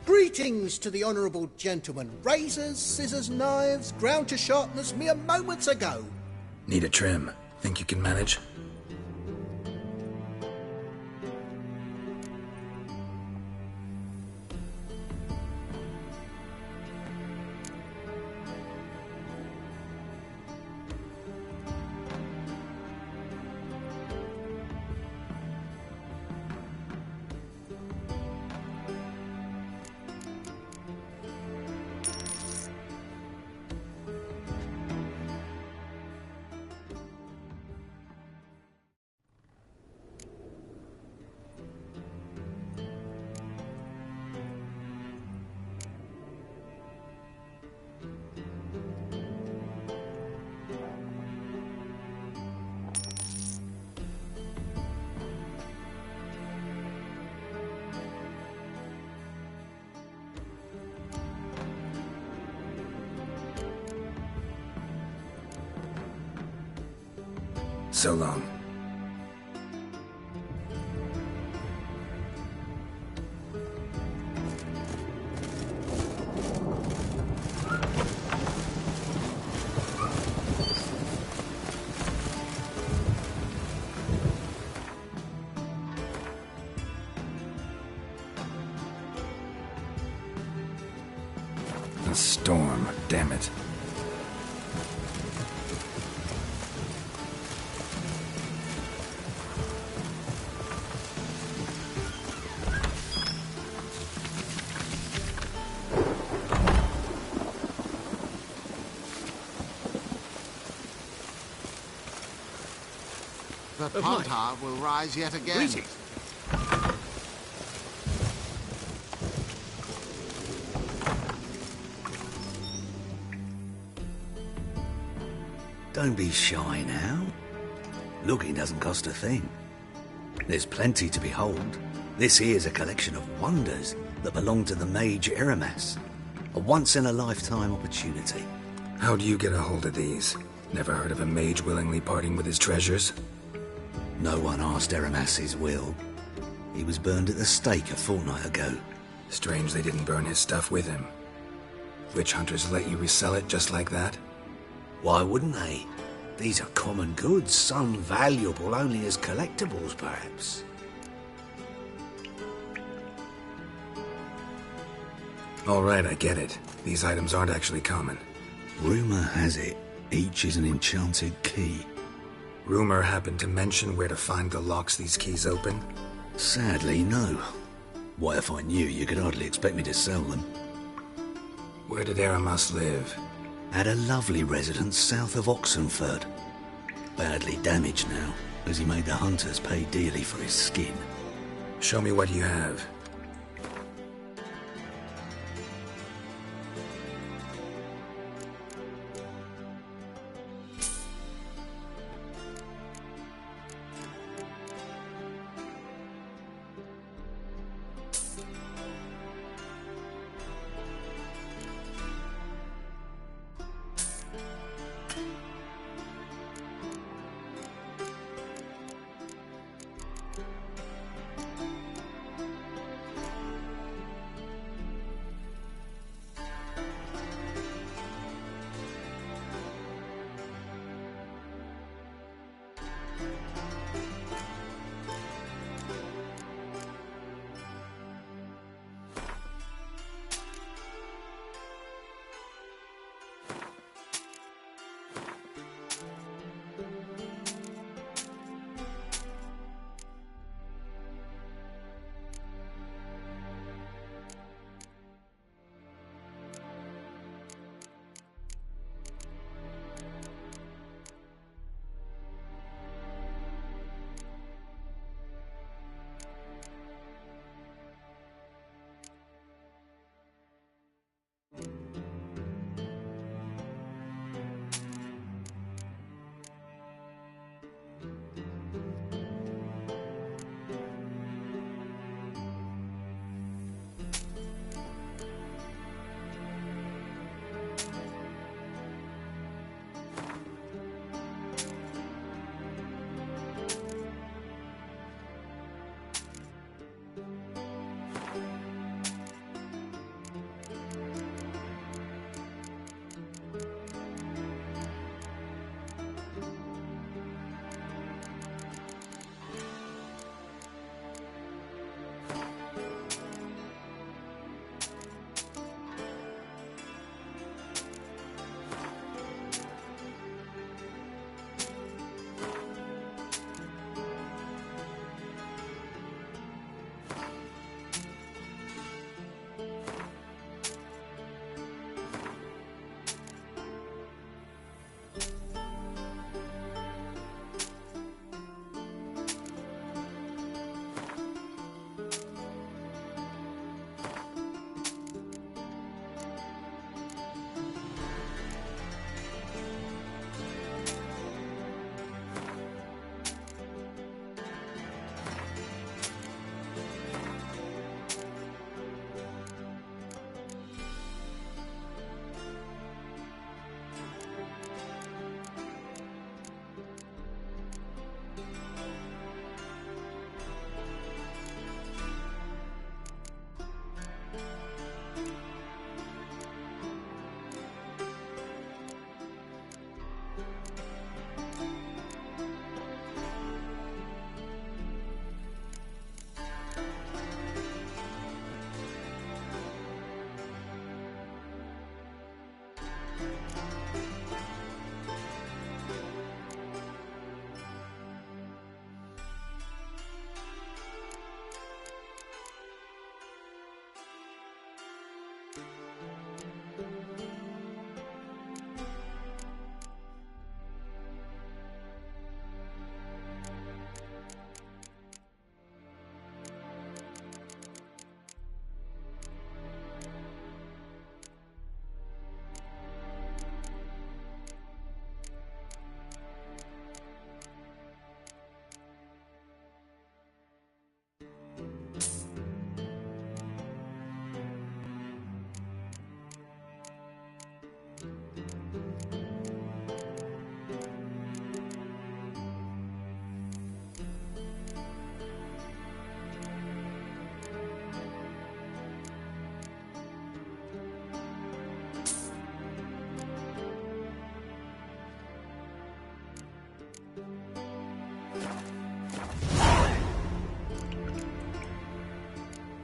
Greetings to the honourable gentleman. Razors, scissors, knives, ground to sharpness mere moments ago.
Need a trim. Think you can manage? So long. A storm, damn it.
The Pontar will rise yet again.
Greetings.
Don't be shy now. Looking doesn't cost a thing. There's plenty to behold. This here's a collection of wonders that belong to the mage Eramas. A once-in-a-lifetime opportunity.
How do you get a hold of these? Never heard of a mage willingly parting with his treasures?
No one asked Eramas his will. He was burned at the stake a fortnight ago.
Strange they didn't burn his stuff with him. Witch hunters let you resell it just like that?
Why wouldn't they? These are common goods, some valuable only as collectibles, perhaps.
All right, I get it. These items aren't actually common.
Rumor has it, each is an enchanted key.
Rumor happened to mention where to find the locks these keys open?
Sadly, no. What if I knew, you could hardly expect me to sell them.
Where did Eramas live?
At a lovely residence south of Oxenford. Badly damaged now, as he made the hunters pay dearly for his skin.
Show me what you have.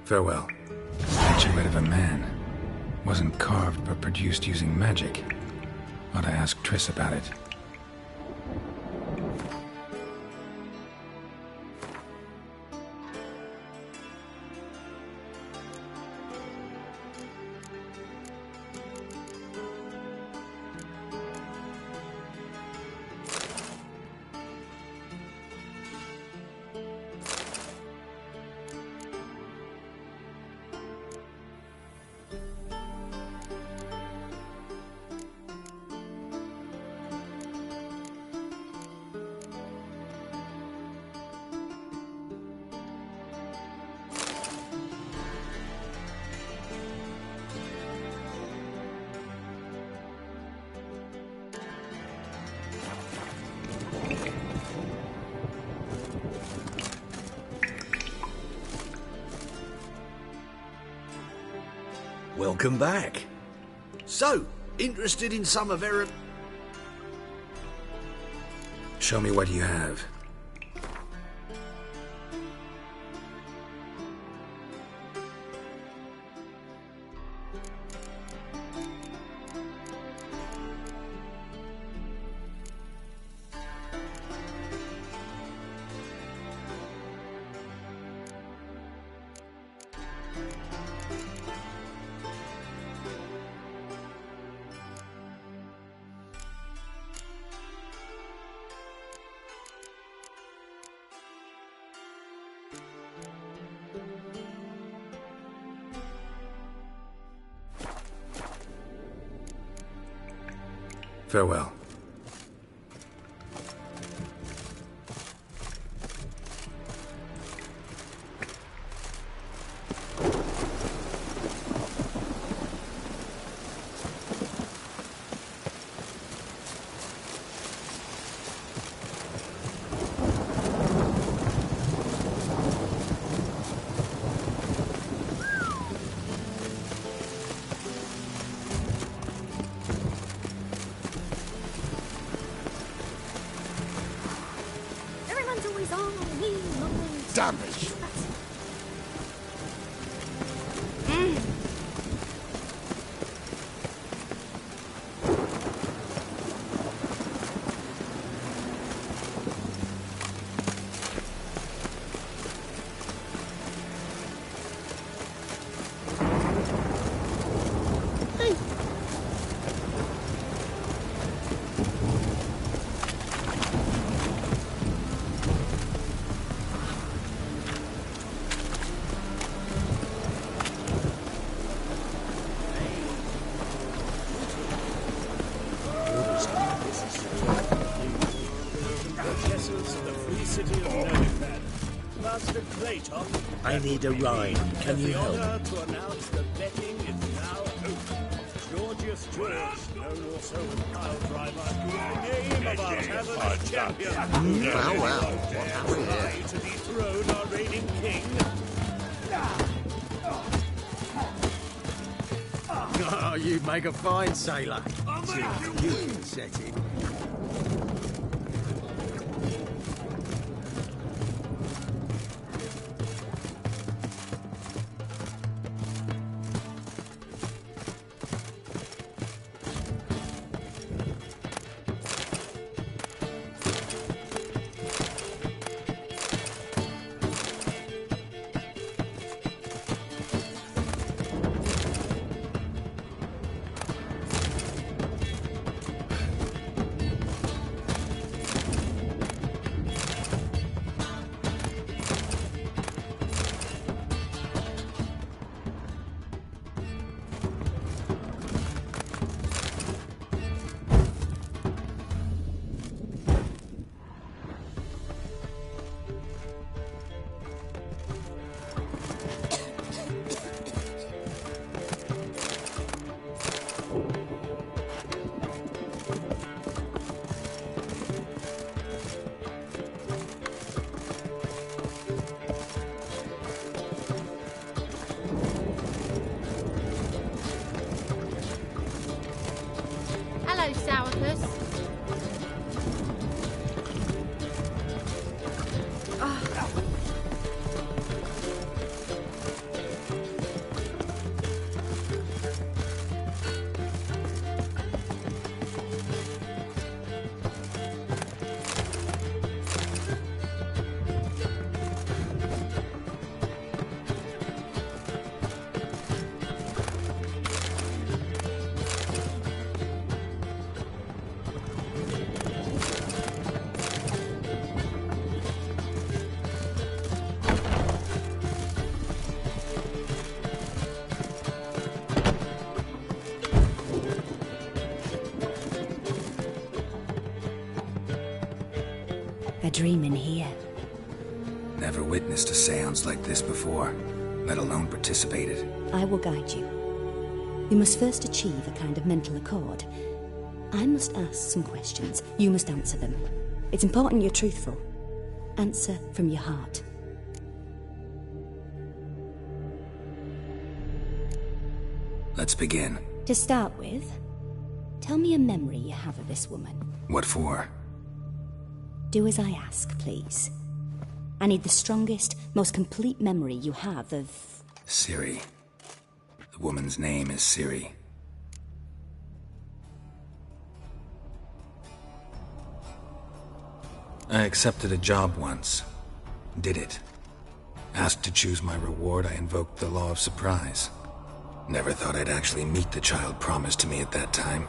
Farewell. Statuette of a man. Wasn't carved, but produced using magic. Ought to ask Triss about it.
Welcome back.
So, interested in some of Aaron?
Show me what you have. Farewell.
Damage.
I need a rhyme. Can you help?
Georgius George, known also as Pile Driver, name of our tavern champion.
Well, what have we here?
To dethrone our reigning king.
Oh, you make a fine sailor. You can set it.
A dream in here.
Never witnessed a seance like this before, let alone participated.
I will guide you. You must first achieve a kind of mental accord. I must ask some questions. You must answer them. It's important you're truthful. Answer from your heart.
Let's begin.
To start with, tell me a memory you have of this woman.
What for?
Do as I ask, please. I need the strongest, most complete memory you have of...
Ciri. The woman's name is Ciri. I accepted a job once. Did it. Asked to choose my reward, I invoked the law of surprise. Never thought I'd actually meet the child promised to me at that time.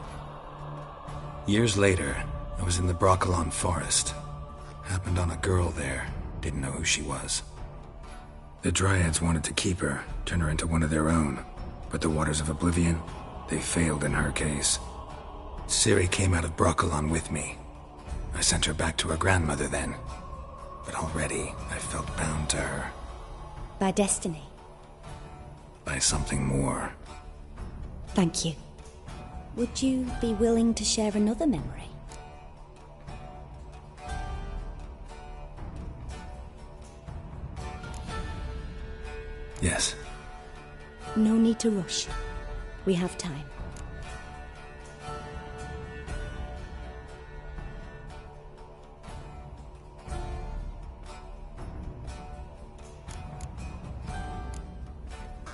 Years later, I was in the Broccolon forest. Happened on a girl there. Didn't know who she was. The Dryads wanted to keep her, turn her into one of their own. But the Waters of Oblivion, they failed in her case. Ciri came out of Broccolon with me. I sent her back to her grandmother then. But already, I felt bound to her.
By destiny.
By something more.
Thank you. Would you be willing to share another memory?
Yes.
No need to rush. We have time.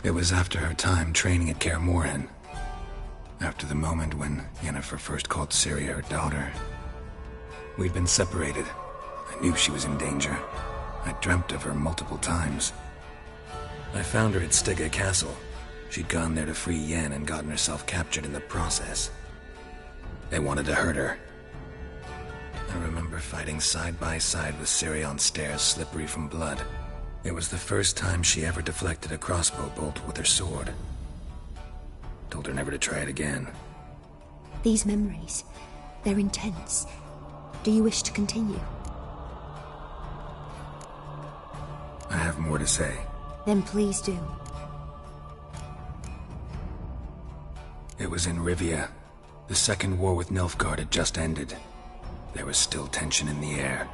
It was after her time training at Kaer Morhen. After the moment when Yennefer first called Ciri her daughter. We'd been separated. I knew she was in danger. I dreamt of her multiple times. I found her at Stygga Castle. She'd gone there to free Yen and gotten herself captured in the process. They wanted to hurt her. I remember fighting side by side with Ciri on stairs slippery from blood. It was the first time she ever deflected a crossbow bolt with her sword. Told her never to try it again.
These memories, they're intense. Do you wish to continue?
I have more to say.
Then please do.
It was in Rivia. The second war with Nilfgaard had just ended. There was still tension in the air.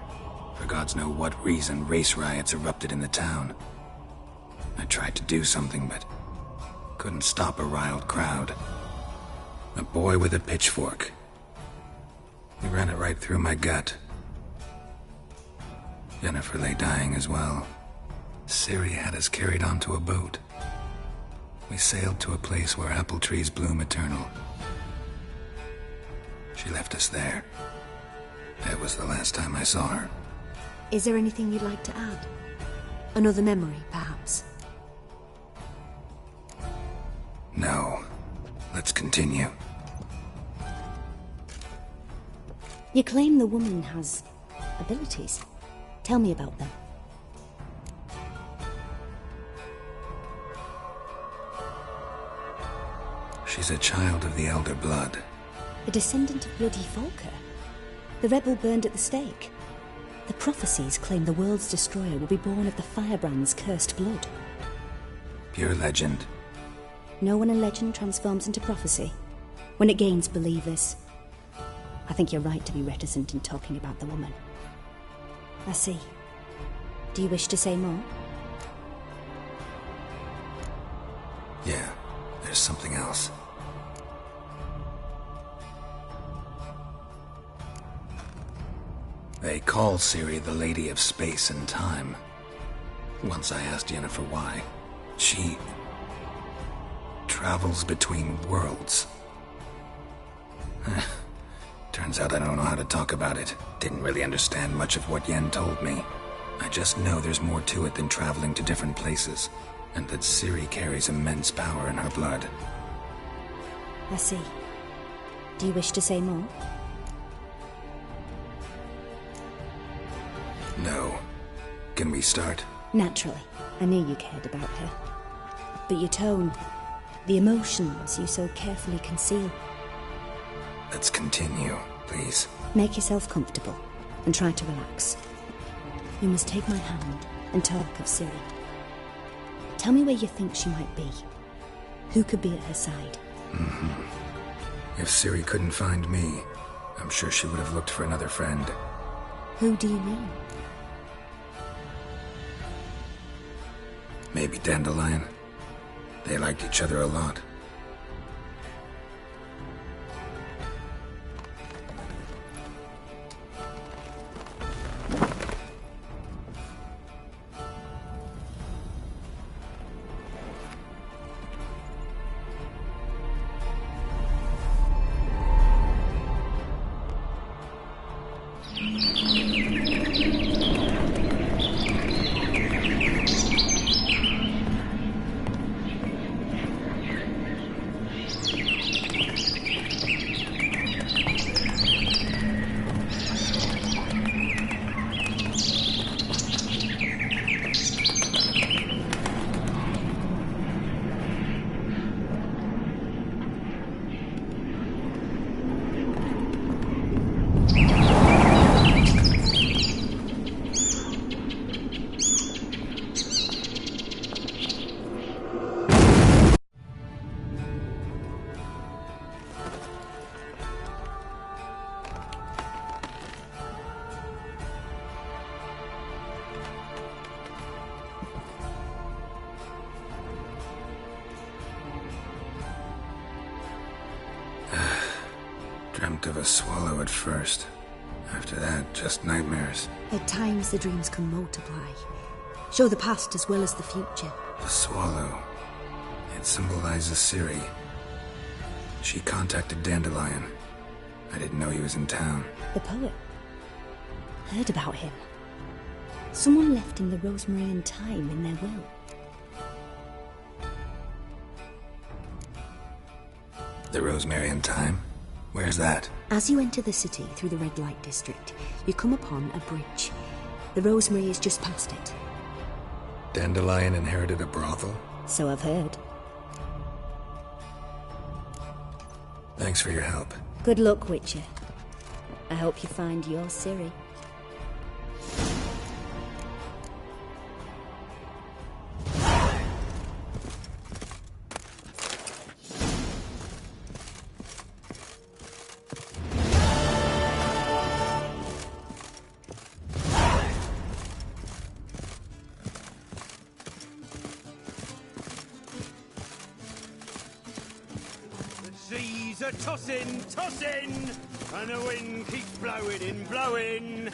For gods know what reason, race riots erupted in the town. I tried to do something, but couldn't stop a riled crowd. A boy with a pitchfork. He ran it right through my gut. Yennefer lay dying as well. Ciri had us carried onto a boat. We sailed to a place where apple trees bloom eternal. She left us there. That was the last time I saw her.
Is there anything you'd like to add? Another memory, perhaps?
No. Let's continue.
You claim the woman has abilities. Tell me about them.
She's a child of the Elder Blood.
A descendant of bloody Volker. The rebel burned at the stake. The prophecies claim the world's destroyer will be born of the firebrand's cursed blood.
Pure legend.
Know when a legend transforms into prophecy? When it gains believers. I think you're right to be reticent in talking about the woman. I see. Do you wish to say more?
Yeah, there's something else. They call Ciri the Lady of Space and Time. Once I asked Yennefer why. She travels between worlds. Turns out I don't know how to talk about it. Didn't really understand much of what Yen told me. I just know there's more to it than traveling to different places, and that Ciri carries immense power in her blood.
I see. Do you wish to say more?
No. Can we start?
Naturally. I knew you cared about her. But your tone, the emotions you so carefully conceal.
Let's continue, please.
Make yourself comfortable and try to relax.
You must take my hand and talk of Ciri. Tell me where you think she might be. Who could be at her side?
If Ciri couldn't find me, I'm sure she would have looked for another friend.
Who do you mean?
Maybe Dandelion. They liked each other a lot. Dreamt of a swallow at first. After that, just nightmares.
At times the dreams can multiply. Show the past as well as the future.
The swallow. It symbolizes Ciri. She contacted Dandelion. I didn't know he was in town.
The poet. Heard about him. Someone left him the rosemary and thyme in their will.
The rosemary and thyme? Where's that?
As you enter the city through the red light district, you come upon a bridge. The rosemary is just past it.
Dandelion inherited a brothel?
So I've heard.
Thanks for your help.
Good luck, Witcher. I hope you find your Ciri.
Seas are tossing, tossing, and the wind keeps blowing and blowing.